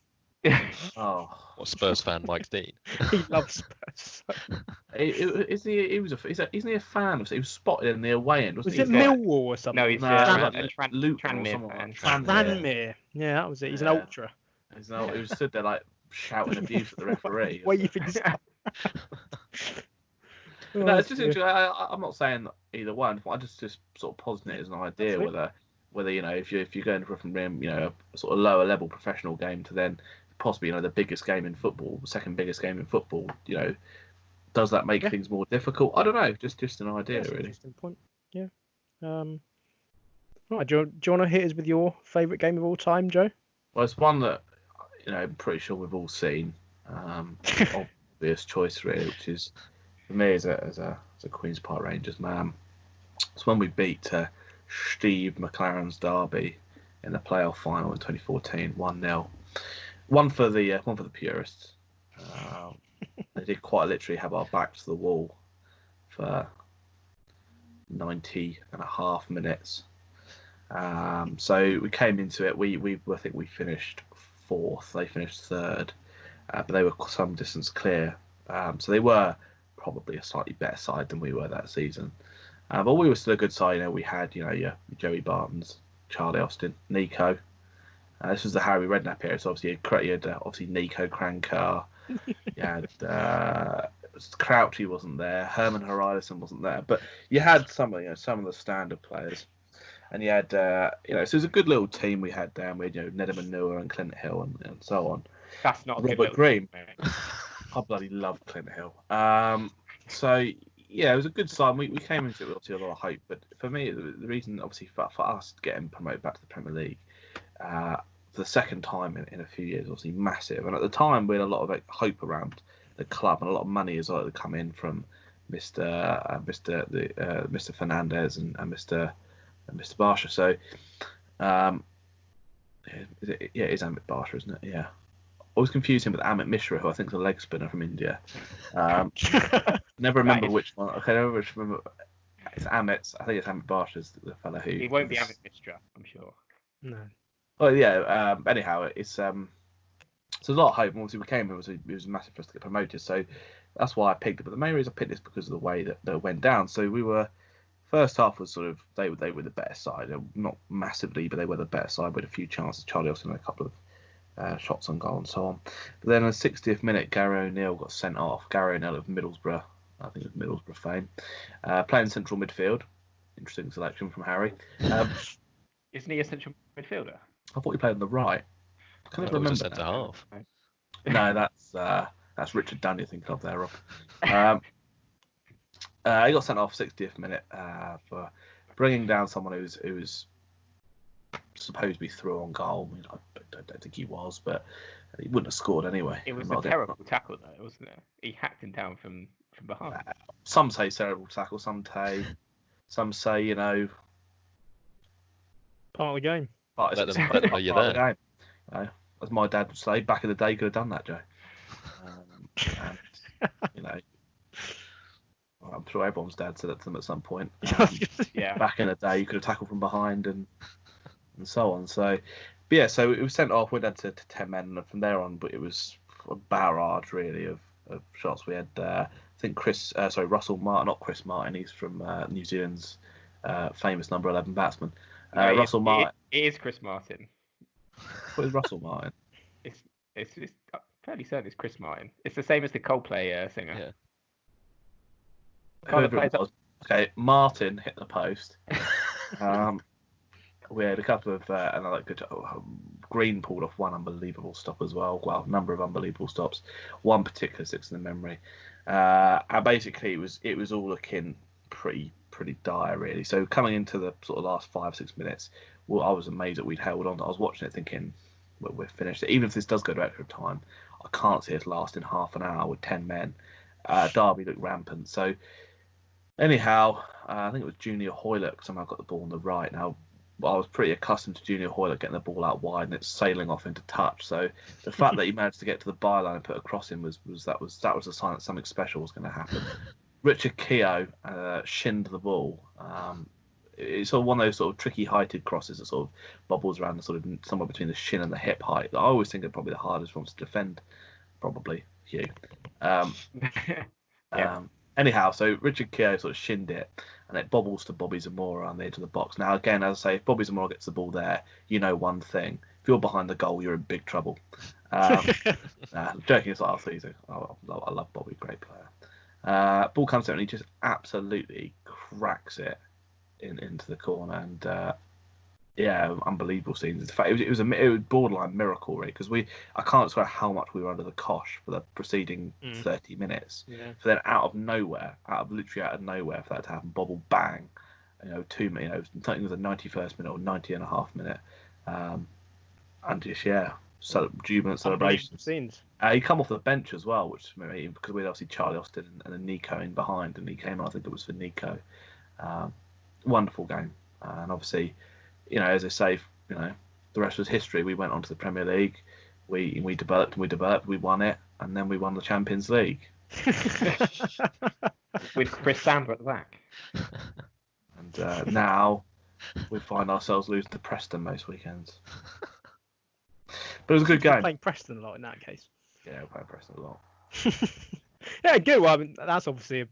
What Spurs fan Mike Dean? He loves Spurs. Isn't he a fan? He was spotted in the away end, wasn't he? Was it Millwall or something? No, he's Tranmere. Tranmere. Yeah, that was it. He's an ultra. He was stood there like shouting abuse at the referee. Waving stuff. No, it's just interesting. I'm not saying either one. I just sort of positing it as an idea, whether if you're going from a sort of lower level professional game to then possibly the biggest game in football, second biggest game in football, does that make things more difficult? I don't know. Just an idea, really. Interesting point. Yeah. Right. Do you want to hit us with your favourite game of all time, Joe? Well, it's one that I'm pretty sure we've all seen. Obvious choice, really, which is for me as a Queen's Park Rangers man. It's when we beat Steve McLaren's Derby in the playoff final in 2014, 1-0. One for the purists. They did quite literally have our backs to the wall for 90.5 minutes. So we came into it. I think we finished fourth. They finished third, but they were some distance clear. So they were probably a slightly better side than we were that season. But we were still a good side. We had your Joey Bartons, Charlie Austin, Nico. This was the Harry Redknapp era, so obviously you had obviously Nico Crankar. You had Crouchy wasn't there, Herman Haridason wasn't there, but you had some of the standard players. And you had, so it was a good little team we had down. We had, Nedham and Newer and Clint Hill and so on. That's not a good Robert little Green. team, mate. I bloody love Clint Hill. So yeah, it was a good sign. We came into it with obviously a lot of hope, but for me, the reason obviously for us getting promoted back to the Premier League, for the second time in a few years, obviously massive. And at the time, we had a lot of hope around the club and a lot of money as well to come in from Mr. Fernandez and Mr. Barsha. So, it is Amit Barsha, isn't it? Yeah. I always confuse him with Amit Mishra, who I think is a leg spinner from India. Never remember which one. Okay, never remember. It's Amit. I think it's Amit Barsha's the fellow who. He won't be Amit Mishra, I'm sure. No. Well, yeah. Anyhow, it's so a lot of hope. Obviously, we came. It was massive for us to get promoted. So that's why I picked it. But the main reason I picked this because of the way that it went down. So we were. First half was sort of they were the better side, not massively, but they were the better side with a few chances. Charlie Austin had a couple of shots on goal and so on. But then in the 60th minute, Gary O'Neill got sent off. Gary O'Neill of Middlesbrough, I think it was Middlesbrough fame, playing central midfield. Interesting selection from Harry. Isn't he a central midfielder? I thought he played on the right. I can't remember. Centre half. No, that's Richard Dunn you're thinking of there, Rob. He got sent off 60th minute for bringing down someone who was supposed to be through on goal. I mean, I don't think he was, but he wouldn't have scored anyway. It was a terrible tackle, though, wasn't it? He hacked him down from behind. Some say cerebral tackle, some say Part of the game. Let them know you're there. The as my dad would say, back in the day, could have done that, Joe. And, I'm sure everyone's dad said that to them at some point. Yeah. Back in the day, you could have tackled from behind and so on. So, but yeah, so it was sent off. Went down to 10 men, and from there on, but it was a barrage really of shots. We had, I think Russell Martin, not Chris Martin. He's from New Zealand's famous number 11 batsman. Russell Martin. It is Chris Martin. What is Russell Martin? It's fairly certain it's Chris Martin. It's the same as the Coldplay singer. Yeah. Whoever it was. Okay, Martin hit the post. We had a couple of another good. Green pulled off one unbelievable stop as well. Well, a number of unbelievable stops. One particular sticks in the memory. And basically, it was all looking pretty dire really. So coming into the sort of last 5-6 minutes, well, I was amazed that we'd held on. I was watching it thinking, well, we're finished. Even if this does go to extra time, I can't see us lasting half an hour with 10 men. Derby looked rampant. So anyhow, I think it was Junior Hoylett somehow got the ball on the right. Now, I was pretty accustomed to Junior Hoylett getting the ball out wide and it's sailing off into touch. So the fact that he managed to get to the byline and put a cross in was a sign that something special was going to happen. Richard Keogh shinned the ball. It's sort of one of those sort of tricky heighted crosses that sort of bobbles around sort of somewhere between the shin and the hip height. I always think it's probably the hardest ones to defend, probably, Hugh. Anyhow, so Richard Keogh sort of shinned it, and it bobbles to Bobby Zamora on the edge of the box. Now, again, as I say, if Bobby Zamora gets the ball there, you know one thing. If you're behind the goal, you're in big trouble. Joking aside, I love Bobby, great player. Ball comes out and he just absolutely cracks it into the corner, and unbelievable scenes. In fact, it was borderline miracle, really, because I can't swear how much we were under the cosh for the preceding 30 minutes. Yeah. So then, literally out of nowhere, for that to happen, bobble bang, 2 minutes, I think it was the 91st minute or 90 and a half minute, and just jubilant celebrations. Scenes. He come off the bench as well, which because we had obviously Charlie Austin and then Nico in behind, and he came on. I think it was for Nico. Wonderful game, and obviously, as I say, the rest was history. We went on to the Premier League. We developed, we won it, and then we won the Champions League. With Chris Sandler at the back. And now we find ourselves losing to Preston most weekends. But it was a good game. Playing Preston a lot in that case. Yeah, we're playing Preston a lot. Yeah, good. Well, I mean, that's obviously a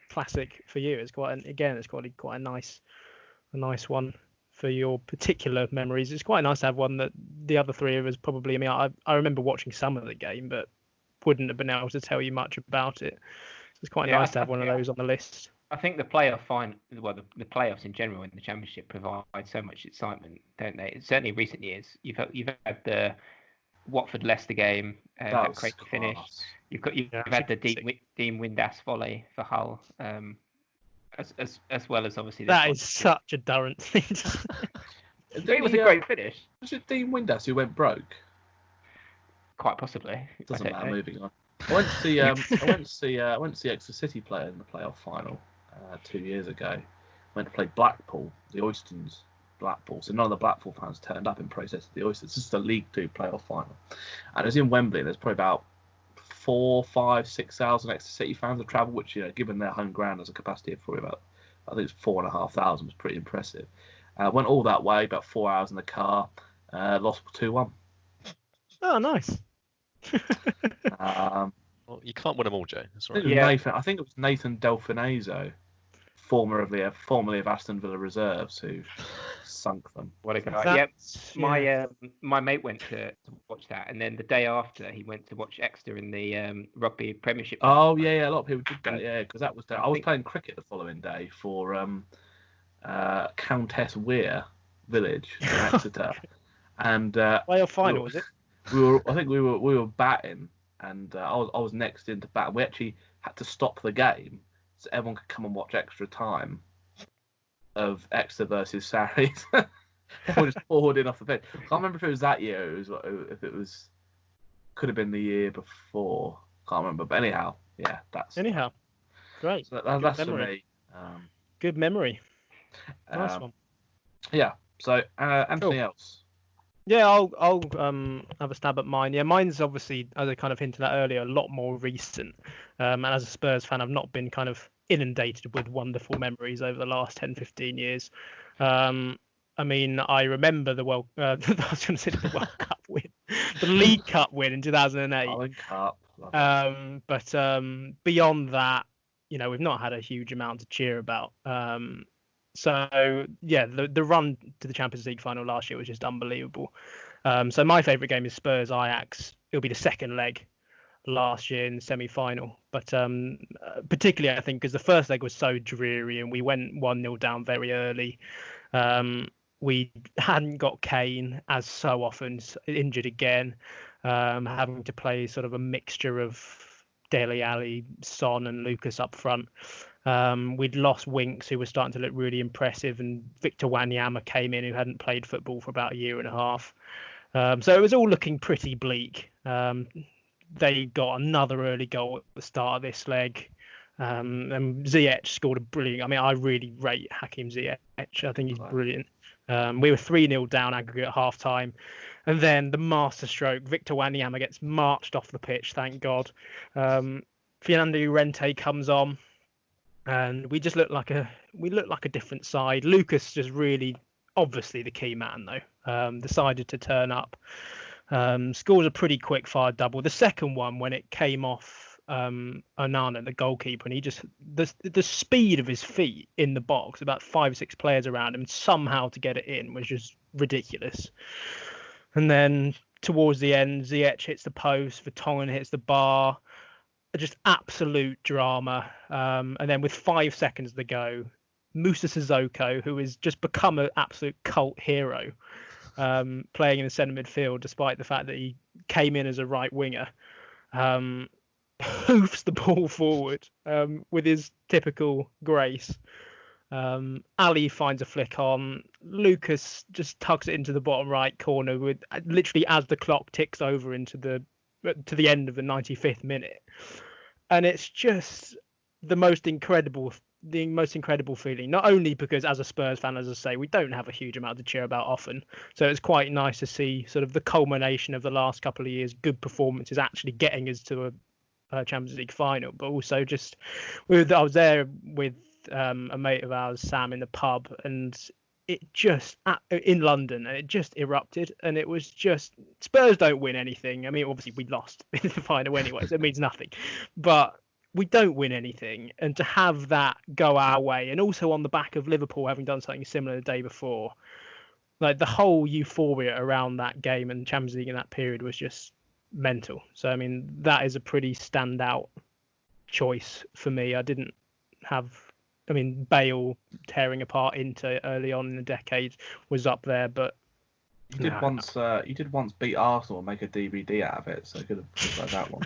classic for you. It's quite a nice one for your particular memories. It's quite nice to have one that the other three of us probably. I mean, I remember watching some of the game, but wouldn't have been able to tell you much about it. So it's quite nice to have one of those on the list. I think the the playoffs in general in the Championship provide so much excitement, don't they? Certainly in recent years, you've had the Watford-Leicester game, that was crazy finish. class. You've Yeah, had the sick. Dean Windass volley for Hull, as well as obviously this That one. is such a Durrant thing to say. It was a great finish, Was it Dean Windass who went broke? quite possibly. Doesn't I don't matter. know. Moving on. I went to see Exeter City play in the playoff final 2 years ago. Went to play Blackpool, the Oystons. Blackpool. So none of the Blackpool fans turned up in protest of the Oysters. This is the League Two playoff final, and it was in Wembley. There's probably about 4, 5, 6,000 Exeter City fans have travelled, which, given their home ground has a capacity of probably about, I think it's 4,500, was pretty impressive. Went all that way, about 4 hours in the car. Lost 2-1. Oh, nice. Well, you can't win them all, Joe. That's I right. think it was Nathan Delfinazo, formerly of Aston Villa reserves, who sunk them. What a guy! My mate went to watch that, and then the day after he went to watch Exeter in the rugby Premiership. Oh yeah, a lot of people did that. Yeah, because that was I was playing cricket the following day for Countess Weir Village in Exeter, and Playoff final, was it? I think we were batting, and I was next in to bat. We actually had to stop the game so everyone could come and watch extra time of Exeter versus Sarries. We just poured in off the pitch. I can't remember if it was that year. If it was could have been the year before. Can't remember. But anyhow, yeah, that's great. So that's for me. Good memory. Nice one. Yeah. So Anthony else. Yeah, I'll have a stab at mine. Yeah, mine's obviously, as I kind of hinted at earlier, a lot more recent. And as a Spurs fan, I've not been kind of inundated with wonderful memories over the last 10, 15 years. I mean, I remember the World Cup win, the League Cup win in 2008. League Cup. But beyond that, we've not had a huge amount to cheer about. So yeah, the run to the Champions League final last year was just unbelievable. So my favourite game is Spurs Ajax. It'll be the second leg last year in the semi-final. But particularly, I think, because the first leg was so dreary and we went 1-0 down very early. We hadn't got Kane, as so often, injured again, having to play sort of a mixture of Dele Alli, Son and Lucas up front. We'd lost Winks, who was starting to look really impressive, and Victor Wanyama came in, who hadn't played football for about a year and a half. So it was all looking pretty bleak. They got another early goal at the start of this leg. And Ziyech scored a brilliant. I mean, I really rate Hakim Ziyech. I think he's brilliant. We were 3-0 down aggregate at half time. And then the masterstroke, Victor Wanyama gets marched off the pitch, thank God. Fernando Llorente comes on. And we just look like a different side. Lucas just really, obviously the key man though, decided to turn up. Scores a pretty quick fire double. The second one, when it came off Onana, the goalkeeper, and he just the speed of his feet in the box, about 5-6 players around him, and somehow to get it in was just ridiculous. And then towards the end, Ziyech hits the post, Vertonghen hits the bar. Just absolute drama. And then with 5 seconds to go, Musa Sissoko, who has just become an absolute cult hero, playing in the centre midfield, despite the fact that he came in as a right winger, hoofs the ball forward with his typical grace. Ali finds a flick on. Lucas just tucks it into the bottom right corner with literally as the clock ticks over to the end of the 95th minute. And it's just the most incredible feeling, not only because as a Spurs fan, as I say, we don't have a huge amount to cheer about often. So it's quite nice to see sort of the culmination of the last couple of years, good performances actually getting us to a Champions League final, but also just I was there with a mate of ours, Sam, in the pub, and it just in London, and it just erupted, and it was just Spurs don't win anything. I mean, obviously we lost in the final anyway, so it means nothing, but we don't win anything, and to have that go our way, and also on the back of Liverpool having done something similar the day before, like the whole euphoria around that game and Champions League in that period was just mental. So I mean, that is a pretty standout choice for me. I didn't have I mean, Bale tearing apart Inter early on in the decade was up there, but You did once beat Arsenal and make a DVD out of it, so could have like that one.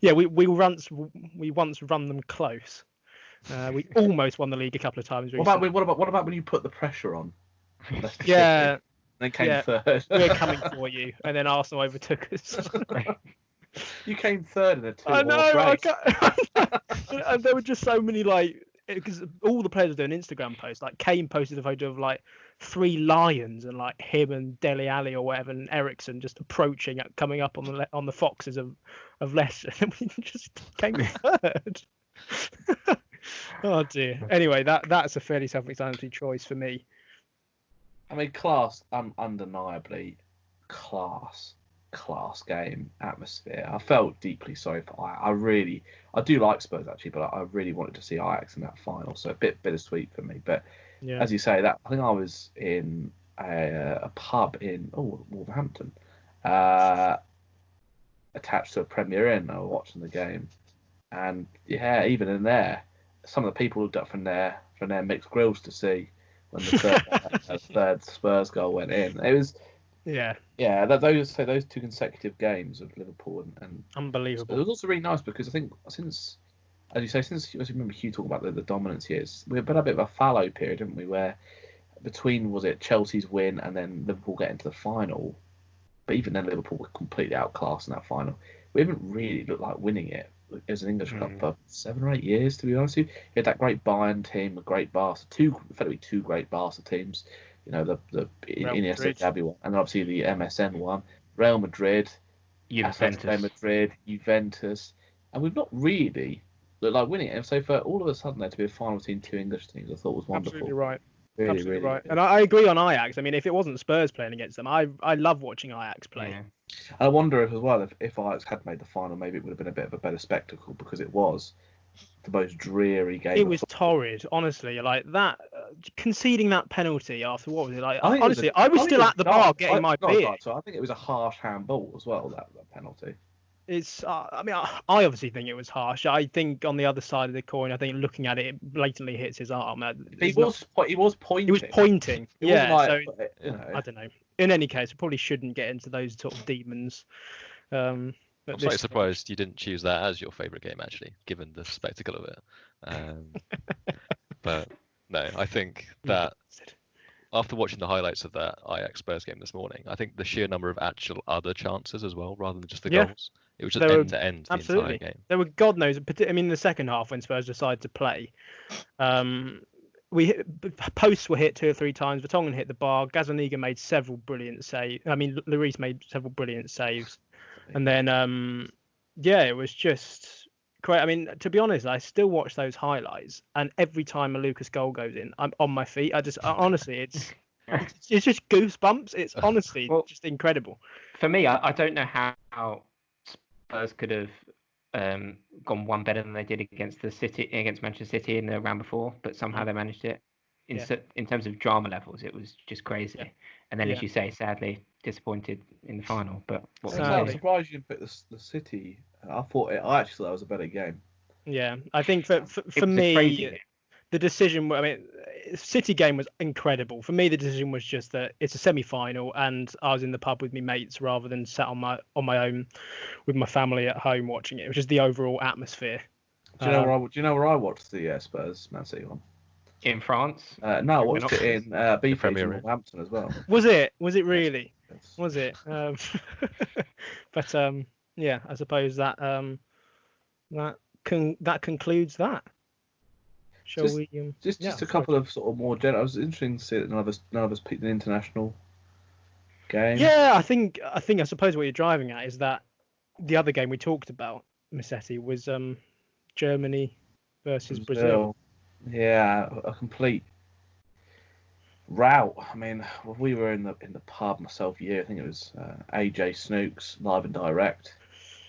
yeah, we once run them close. We almost won the league a couple of times recently. What about when you put the pressure on? Yeah. Then came third. We're coming for you, and then Arsenal overtook us. You came third in a 2-horse I know. race. And there were just so many because all the players were doing Instagram posts. Like Kane posted a photo of 3 lions and him and Dele Alli or whatever, and Ericsson just approaching, coming up on the foxes of Leicester, and we just came third. Oh dear. Anyway, that's a fairly self-explanatory choice for me. I mean, class, undeniably class game atmosphere. I felt deeply sorry for Ajax. I do like Spurs actually, but I really wanted to see Ajax in that final, so a bit bittersweet for me. But as you say, that I think I was in a pub in Wolverhampton, attached to a Premier Inn. I was watching the game, and even in there, some of the people looked up from their mixed grills to see when the third Spurs goal went in. It was. Those 2 consecutive games of Liverpool and unbelievable. It was also really nice because I think since you remember Hugh talking about the dominance years, we've been a bit of a fallow period, haven't we? Where between Chelsea's win and then Liverpool getting to the final, but even then Liverpool were completely outclassed in that final. We haven't really looked like winning it as an English club for 7 or 8 years, to be honest with you. You had that great Bayern team, a great Barca, effectively 2 great Barca teams. You know, the Iniesta Xavi one, and obviously the MSN one, Real Madrid, Juventus, and we've not really looked like winning it. And so for all of a sudden there to be a final between 2 English teams, I thought was wonderful. Absolutely right. Really right. And I agree on Ajax. I mean, if it wasn't Spurs playing against them, I love watching Ajax play. Yeah. I wonder if Ajax had made the final, maybe it would have been a bit of a better spectacle, because it was the most dreary game. It was torrid, honestly. Like that, conceding that penalty after what was it? I was still at the bar getting my beer. So I think it was a harsh handball as well. That penalty. It's. I obviously think it was harsh. I think on the other side of the coin, I think looking at it, it blatantly hits his arm. He was pointing. He was pointing. I don't know. In any case, I probably shouldn't get into those sort of demons. I'm slightly surprised you didn't choose that as your favourite game, actually, given the spectacle of it. But no, I think that after watching the highlights of that Ajax Spurs game this morning, I think the sheer number of actual other chances as well, rather than just the goals, it was just end to end the entire game. There were God knows. I mean, the second half when Spurs decided to play, posts were hit 2 or 3 times. Vertonghen hit the bar. Gazzaniga made several brilliant saves. I mean, Lloris made several brilliant saves. And then, it was just great. I mean, to be honest, I still watch those highlights, and every time a Lucas goal goes in, I'm on my feet. Honestly, it's just goosebumps. It's honestly just incredible. For me, I don't know how Spurs could have gone one better than they did against Manchester City in the round before, but somehow they managed it. In terms of drama levels, it was just crazy. Yeah. And then, as you say, sadly disappointed in the final. But I'm surprised you didn't pick the City. I actually thought that was a better game. Yeah, I think for me, the decision. I mean, City game was incredible. For me, the decision was just that it's a semi-final, and I was in the pub with my mates rather than sat on my own with my family at home watching it. It was just the overall atmosphere. Do you know where I watched the Spurs Man City one? In France? No, I watched it in Beefheads in Wolverhampton as well. Was it? Was it really? Yes. Was it? But I suppose that concludes that. Shall we? Just a couple of sort of more general. I was interested to see that none of us picked an international game. Yeah, I think I suppose what you're driving at is that the other game we talked about, Missetti, was Germany versus Brazil. Yeah, a complete rout. I mean, we were in the pub, myself, I think it was AJ Snooks, live and direct,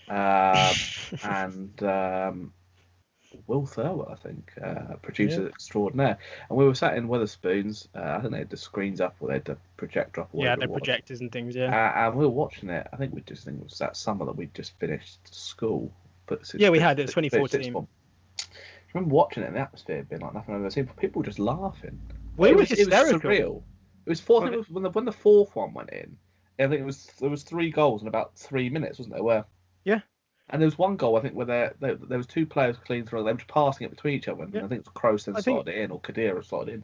and Will Thurwell, I think, producer extraordinaire. And we were sat in Wetherspoons. I think they had the screens up, or they had the projector up. Yeah, the projectors and things. And we were watching it. I think it was that summer that we'd just finished school. We had it. 2014. remember watching it and the atmosphere being like nothing I've ever seen. People just laughing. We were It was hysterical. surreal. It was fourth. I think it was when the fourth one went in. I think there was 3 goals in about 3 minutes, wasn't there? Where Yeah. And there was one goal I think where there was 2 players clean through. They were just passing it between each other. And Yeah. I think it was Kroos then I think- slotted it in, or Khedira slotted in.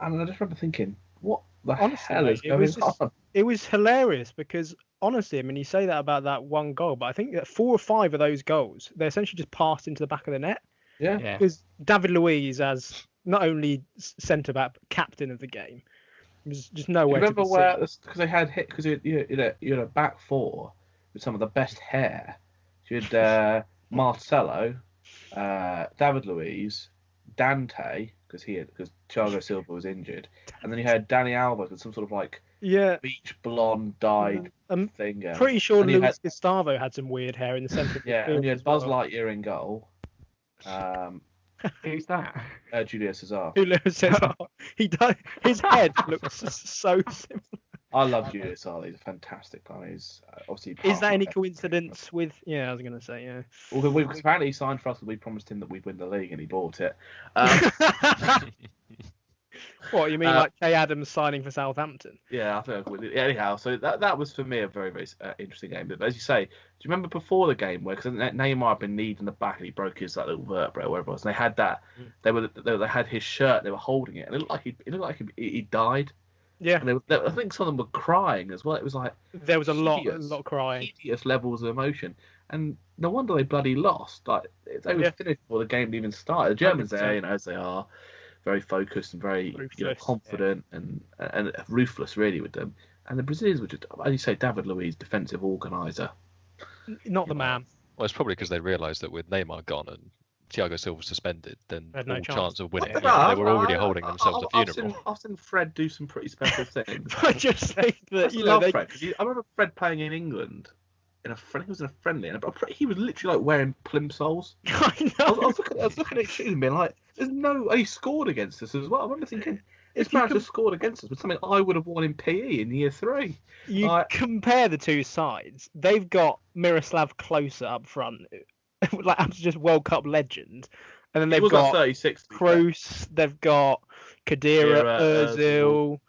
And I just remember thinking, what the Honestly, hell mate, is going on? It was hilarious because honestly, I mean, you say that about that one goal, but I think that 4 or 5 of those goals, they essentially just passed into the back of the net. Yeah. Because David Luiz, as not only centre back but captain of the game, was just nowhere to be Remember where, seen. because they had hit, because you had a back 4 with some of the best hair. You had Marcelo, David Luiz, Dante, because Thiago Silva was injured, and then you had Dani Alves with some sort of like beach blonde dyed thing. Pretty sure And you Luis Gustavo had some weird hair in the centre of the field. and you had as Buzz well. Lightyear in goal. Who's that? Julio Cesar. Julio Cesar. He does. His head looks so similar. I love Julio Cesar. He's a fantastic guy. He's obviously. Is that any coincidence with? Yeah, I was going to say, yeah. Although apparently he signed for us, and we promised him that we'd win the league, and he bought it. What, you mean like Kay Adams signing for Southampton? Yeah, I think anyhow. So that was for me a very, very interesting game. But as you say, do you remember before the game where because Neymar had been kneed in the back and he broke his little vertebrae or whatever it was, and they had that. They had his shirt. They were holding it, and it looked like he died. Yeah. And I think some of them were crying as well. It was like there was a lot of crying. Hideous levels of emotion, and no wonder they bloody lost. Like they were finished before the game even started. The Germans, 100%. there, as they are, very focused and very confident and ruthless really with them. And the Brazilians were just, as you say, David Luiz, defensive organizer. Not the man. Well, it's probably because they realised that with Neymar gone and Thiago Silva suspended, then all chance of winning. They were already holding themselves a funeral. I've seen Fred do some pretty special things. I just think that Fred. I remember Fred playing in England. He was in a friendly, and he was literally like wearing plimsolls. I know. I was looking at shoes and being like, "There's no." He scored against us as well. I remember thinking, this man just scored against us with something I would have worn in PE in year 3. You compare the two sides. They've got Miroslav Klose up front, like just World Cup legend, and then they've got 36. Kroos. They've got Khedira, Özil.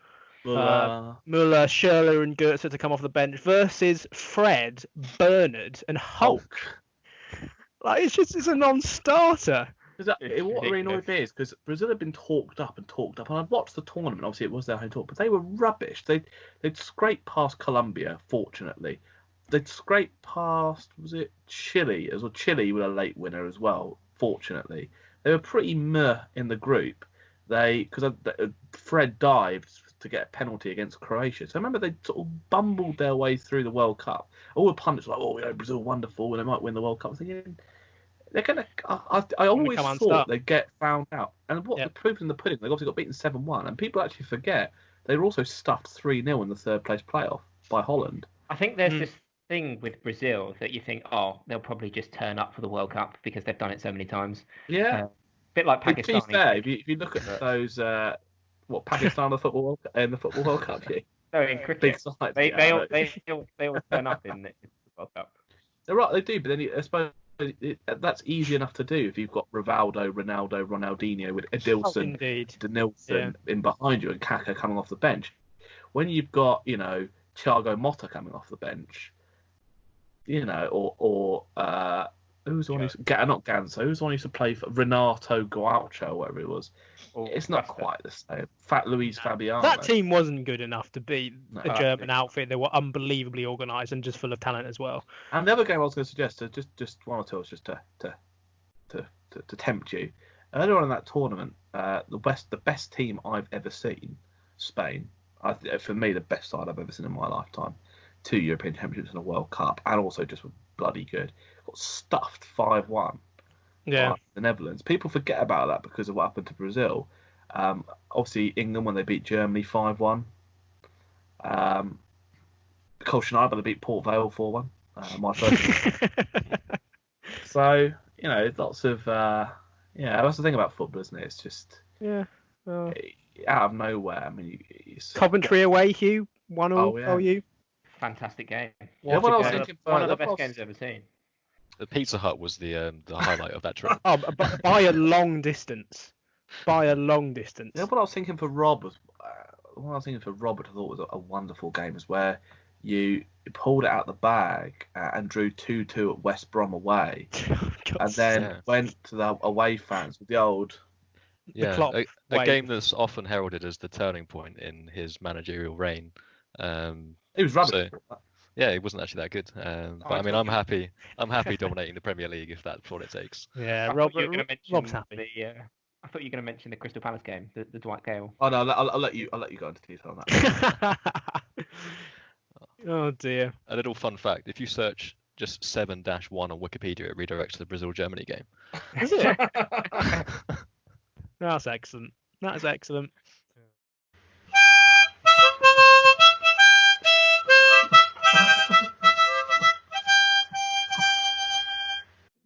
Muller, Schürrle and Goetze to come off the bench versus Fred, Bernard and Hulk. Like it's a non-starter. What really annoyed me is because Brazil had been talked up, and I'd watched the tournament. Obviously, it was their home tournament, but they were rubbish. They'd scraped past Colombia, fortunately. They'd scraped past, was it Chile as well? Chile were a late winner as well, fortunately. They were pretty meh in the group. Because Fred dived to get a penalty against Croatia. So I remember they sort of bumbled their way through the World Cup. All the pundits were like, Brazil wonderful, and they might win the World Cup. I was thinking, they're going to... I always thought they'd get found out. And the proof in the pudding, they obviously got beaten 7-1. And people actually forget they were also stuffed 3-0 in the third place playoff by Holland. I think there's this thing with Brazil that you think, they'll probably just turn up for the World Cup because they've done it so many times. Yeah. Bit like Pakistan. To be fair, if you look at those, Pakistan in the football World Cup, no, in cricket, big side. They all turn up in the World Cup. They're right, they do, but then I suppose that's easy enough to do if you've got Rivaldo, Ronaldo, Ronaldinho with Edilson, Denilson in behind you and Kaka coming off the bench. When you've got Thiago Motta coming off the bench, or who's the one not Ganso? Who's the one who used to play for Renato Gaucho, whatever it was? It's not quite the same. Luis Fabiano. That team wasn't good enough to beat a German outfit. They were unbelievably organised and just full of talent as well. And the other game I was going to suggest, just one or two, just to tempt you. Earlier on in that tournament, the best team I've ever seen, Spain. For me, the best side I've ever seen in my lifetime. 2 European Championships and a World Cup, and also just were bloody good. Got stuffed 5-1 by the Netherlands. People forget about that because of what happened to Brazil. Obviously, England when they beat Germany 5-1. Schneider, they beat Port Vale 4-1. My first. So lots of that's the thing about football, isn't it? It's just out of nowhere. I mean, Coventry away, Hugh 1-0. Oh, yeah. You. Fantastic game. One of the best games I've ever seen. The Pizza Hut was the highlight of that trip. Oh, by a long distance. By a long distance. You know what I was thinking for Rob was, what I was thinking for Robert, I thought was a wonderful game, is where you pulled it out the bag and drew 2-2 at West Brom away, and then went to the away fans with the old. Yeah, a game that's often heralded as the turning point in his managerial reign. It was rubbish. Yeah, it wasn't actually that good. But I mean, I'm happy dominating the Premier League if that's what it takes. Yeah, Rob's happy. I thought you were going to mention the Crystal Palace game, the Dwight Gale. Oh no, I'll let you go into detail on that. Oh dear. A little fun fact: if you search just 7-1 on Wikipedia, it redirects to the Brazil-Germany game. Is it? That's excellent. That is excellent.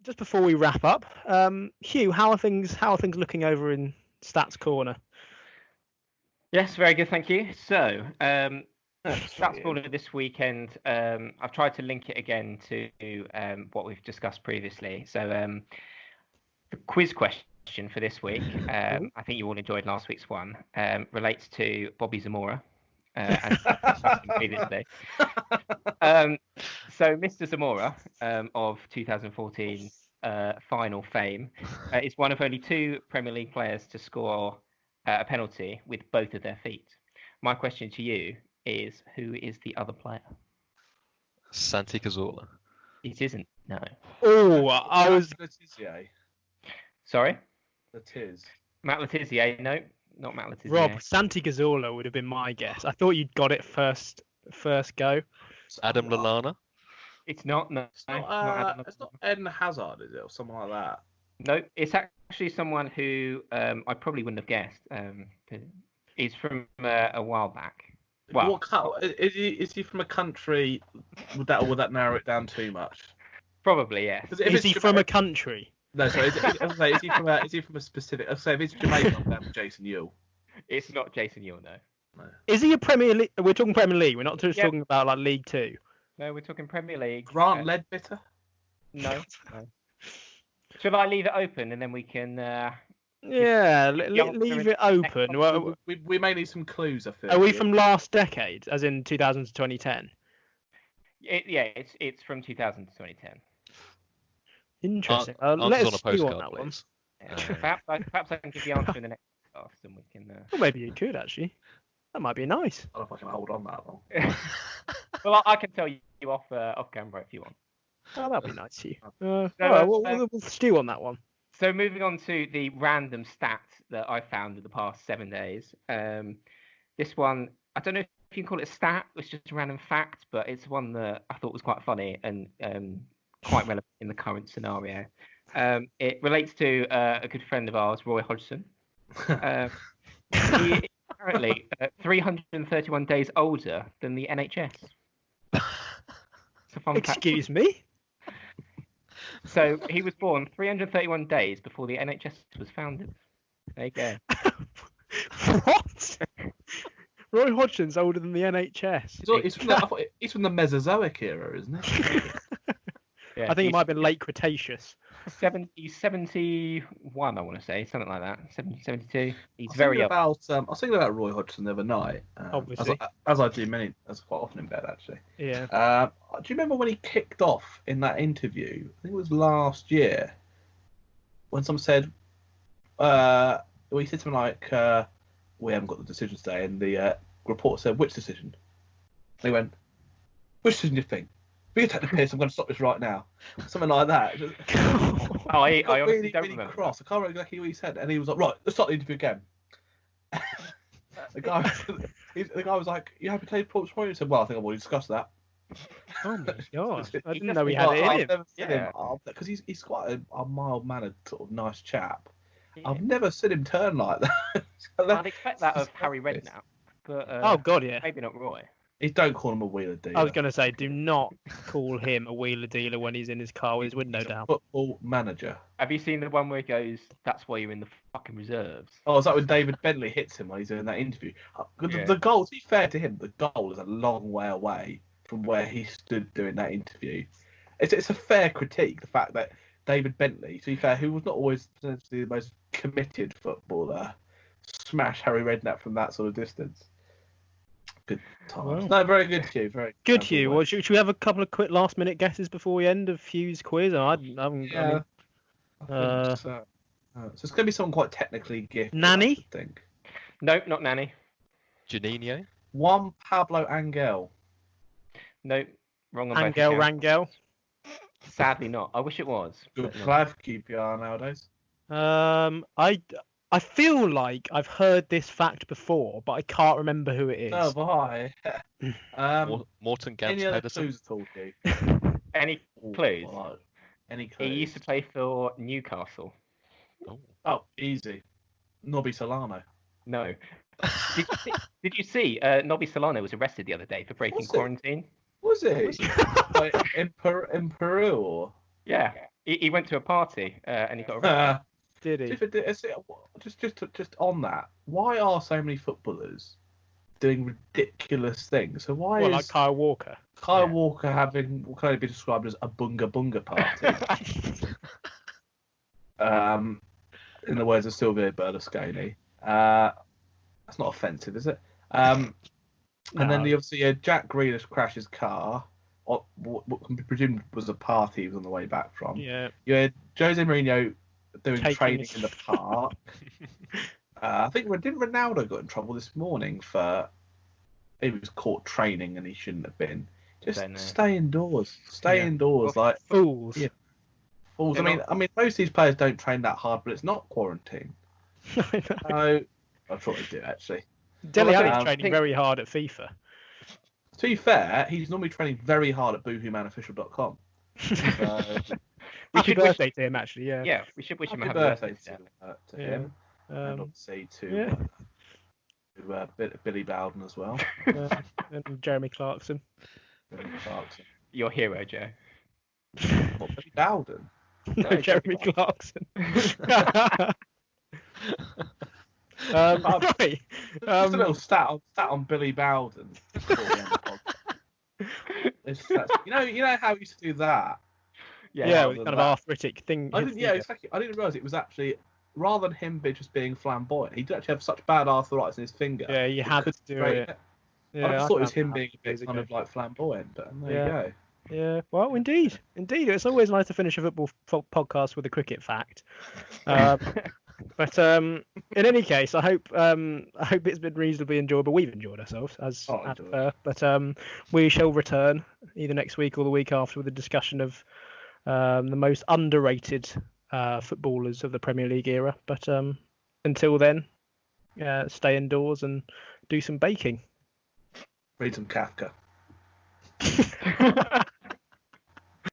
Just before we wrap up, Hugh, how are things looking over in Stats Corner? Yes, very good, thank you. So, Stats Corner this weekend, I've tried to link it again to what we've discussed previously. So, the quiz question for this week, I think you all enjoyed last week's one, relates to Bobby Zamora. As previously. So Mr. Zamora of 2014 final fame is one of only 2 Premier League players to score a penalty with both of their feet. My question to you is, who is the other player? Santi Cazorla. It isn't, no. Oh, I was... Letizia. Sorry? Letiz. Matt Letizia, no. Not Matt Letizia. Rob, Santi Cazorla would have been my guess. I thought you'd got it first go. Adam Lallana? It's not, no. It's not Eden Hazard, is it, or something like that? No, it's actually someone who I probably wouldn't have guessed. He's from a while back. Well, is he from a country? Would that narrow it down too much? Probably, yes. Is he from a country? No, sorry. Is he from a specific? I'd say if it's Jamaican, then Jason Yule. It's not Jason Yule, no. Is he a Premier League? We're talking Premier League. We're not just talking about like League Two. No, we're talking Premier League. Grant Ledbetter? No. Should I leave it open and then we can? Leave it open. Well, we may need some clues. I feel. Are we from last decade, as in 2000 to 2010? It's from 2000 to 2010. Interesting. Let us stew on that one. Perhaps I can give the answer in the next podcast, and we can. Well, maybe you could actually. That might be nice. I don't know if I can hold on that long. Well, I can tell you off camera if you want. Oh, that'd be nice to you. We'll stew on that one. So moving on to the random stats that I found in the past 7 days. This one, I don't know if you can call it a stat. It's just a random fact, but it's one that I thought was quite funny and quite relevant in the current scenario. It relates to a good friend of ours, Roy Hodgson. He is currently 331 days older than the NHS. Excuse me? So he was born 331 days before the NHS was founded. There you go. What? Roy Hodgson's older than the NHS. He's from the Mesozoic era, isn't he? Yeah, I think it might have been late Cretaceous. 71, I want to say, something like that. 72. He's very young. I was thinking about Roy Hodgson the other night. Obviously. As I do quite often in bed, actually. Yeah. Do you remember when he kicked off in that interview? I think it was last year. When someone said, he said something like, we haven't got the decision today. And the reporter said, which decision? And he went, which decision do you think? Be a take the piss, I'm going to stop this right now. Something like that. I honestly don't remember. Cross. I can't remember exactly what he said. And he was like, right, let's start the interview again. the guy was like, you happy to take Paul's point? He said, well, I think I've already discussed that. Oh my god. I didn't know he had it in him. Because he's quite a mild-mannered, sort of nice chap. Yeah. I've never seen him turn like that. I'd expect that of Harry Redknapp. But, oh god, yeah. Maybe not Roy. Don't call him a wheeler dealer. I was going to say, do not call him a wheeler dealer when he's in his car with his window down. Football manager. Have you seen the one where he goes, that's why you're in the fucking reserves? Oh, is that when David Bentley hits him when he's doing that interview? The goal, to be fair to him, the goal is a long way away from where he stood doing that interview. it's a fair critique, the fact that David Bentley, to be fair, who was not always potentially the most committed footballer, smashed Harry Redknapp from that sort of distance. Good times. Well. No, very good, Hugh. Very Good, Hugh. Well, should we have a couple of quick last-minute guesses before we end of Hugh's quiz? I think so. So it's going to be someone quite technically gifted. Nanny? I think. Nope, not Nanny. Janino? Juan Pablo Angel. Nope, wrong on both Angel accounts. Rangel. Sadly not. I wish it was. Good but no. glad QPR nowadays. I feel like I've heard this fact before, but I can't remember who it is. Oh, bye. Morton Gantz Any other Pedersen? clues at all, Hugh? Any clues? Well, any He clues? used to play for Newcastle. Oh, easy. Nobby Solano. No. Did you see Nobby Solano was arrested the other day for breaking Was it? quarantine? Was it? Like, in Peru or? Yeah. He went to a party and he got arrested. Did he? Just on that, why are so many footballers doing ridiculous things? So why Well, is like Kyle Walker. Kyle Yeah. Walker having what can only be described as a bunga bunga party? In the words of Silvio Berlusconi. That's not offensive, is it? And then No. obviously Jack Grealish crashes car. What can be presumed was a party he was on the way back from. Yeah. You had Jose Mourinho doing Taking training his- in the park. I think didn't Ronaldo got in trouble this morning for he was caught training and he shouldn't have been. Just Don't know. stay indoors. Stay Yeah. indoors, like Fools. Yeah. fools. They're I mean, most of these players don't train that hard, but it's not quarantine. I know. So I thought they do actually. Dele Well, I Alli's think- training very hard at FIFA. To be fair, he's normally training very hard at boohoomanofficial.com. So, We Happy should wish- birthday to him, actually. Yeah. Yeah, we should wish him a happy happy birthday birthday. to Yeah. him, and Um, obviously yeah. to Billy Bowden as well. and Jeremy Clarkson. Billy Clarkson. Your hero, Joe. What, Billy Bowden? No, No, Jeremy Jeremy Clarkson. Right. Just a little stat on Billy Bowden. before we end the podcast. You know how he used to do that. Yeah, rather with than kind of that. arthritic thing. I didn't. Yeah, exactly. I didn't realise it was actually rather than him just being flamboyant, he did actually have such bad arthritis in his finger. Yeah, you he had couldn't to do straighten it. Yeah, I just thought it was found him that being a years bit kind ago. of like flamboyant, but there Yeah. you go. Yeah, well, indeed. It's always nice to finish a football podcast with a cricket fact. But in any case, I hope it's been reasonably enjoyable. We've enjoyed ourselves as Oh, I as enjoyed per. But we shall return either next week or the week after with a discussion of the most underrated footballers of the Premier League era. But until then, stay indoors and do some baking. Read some Kafka.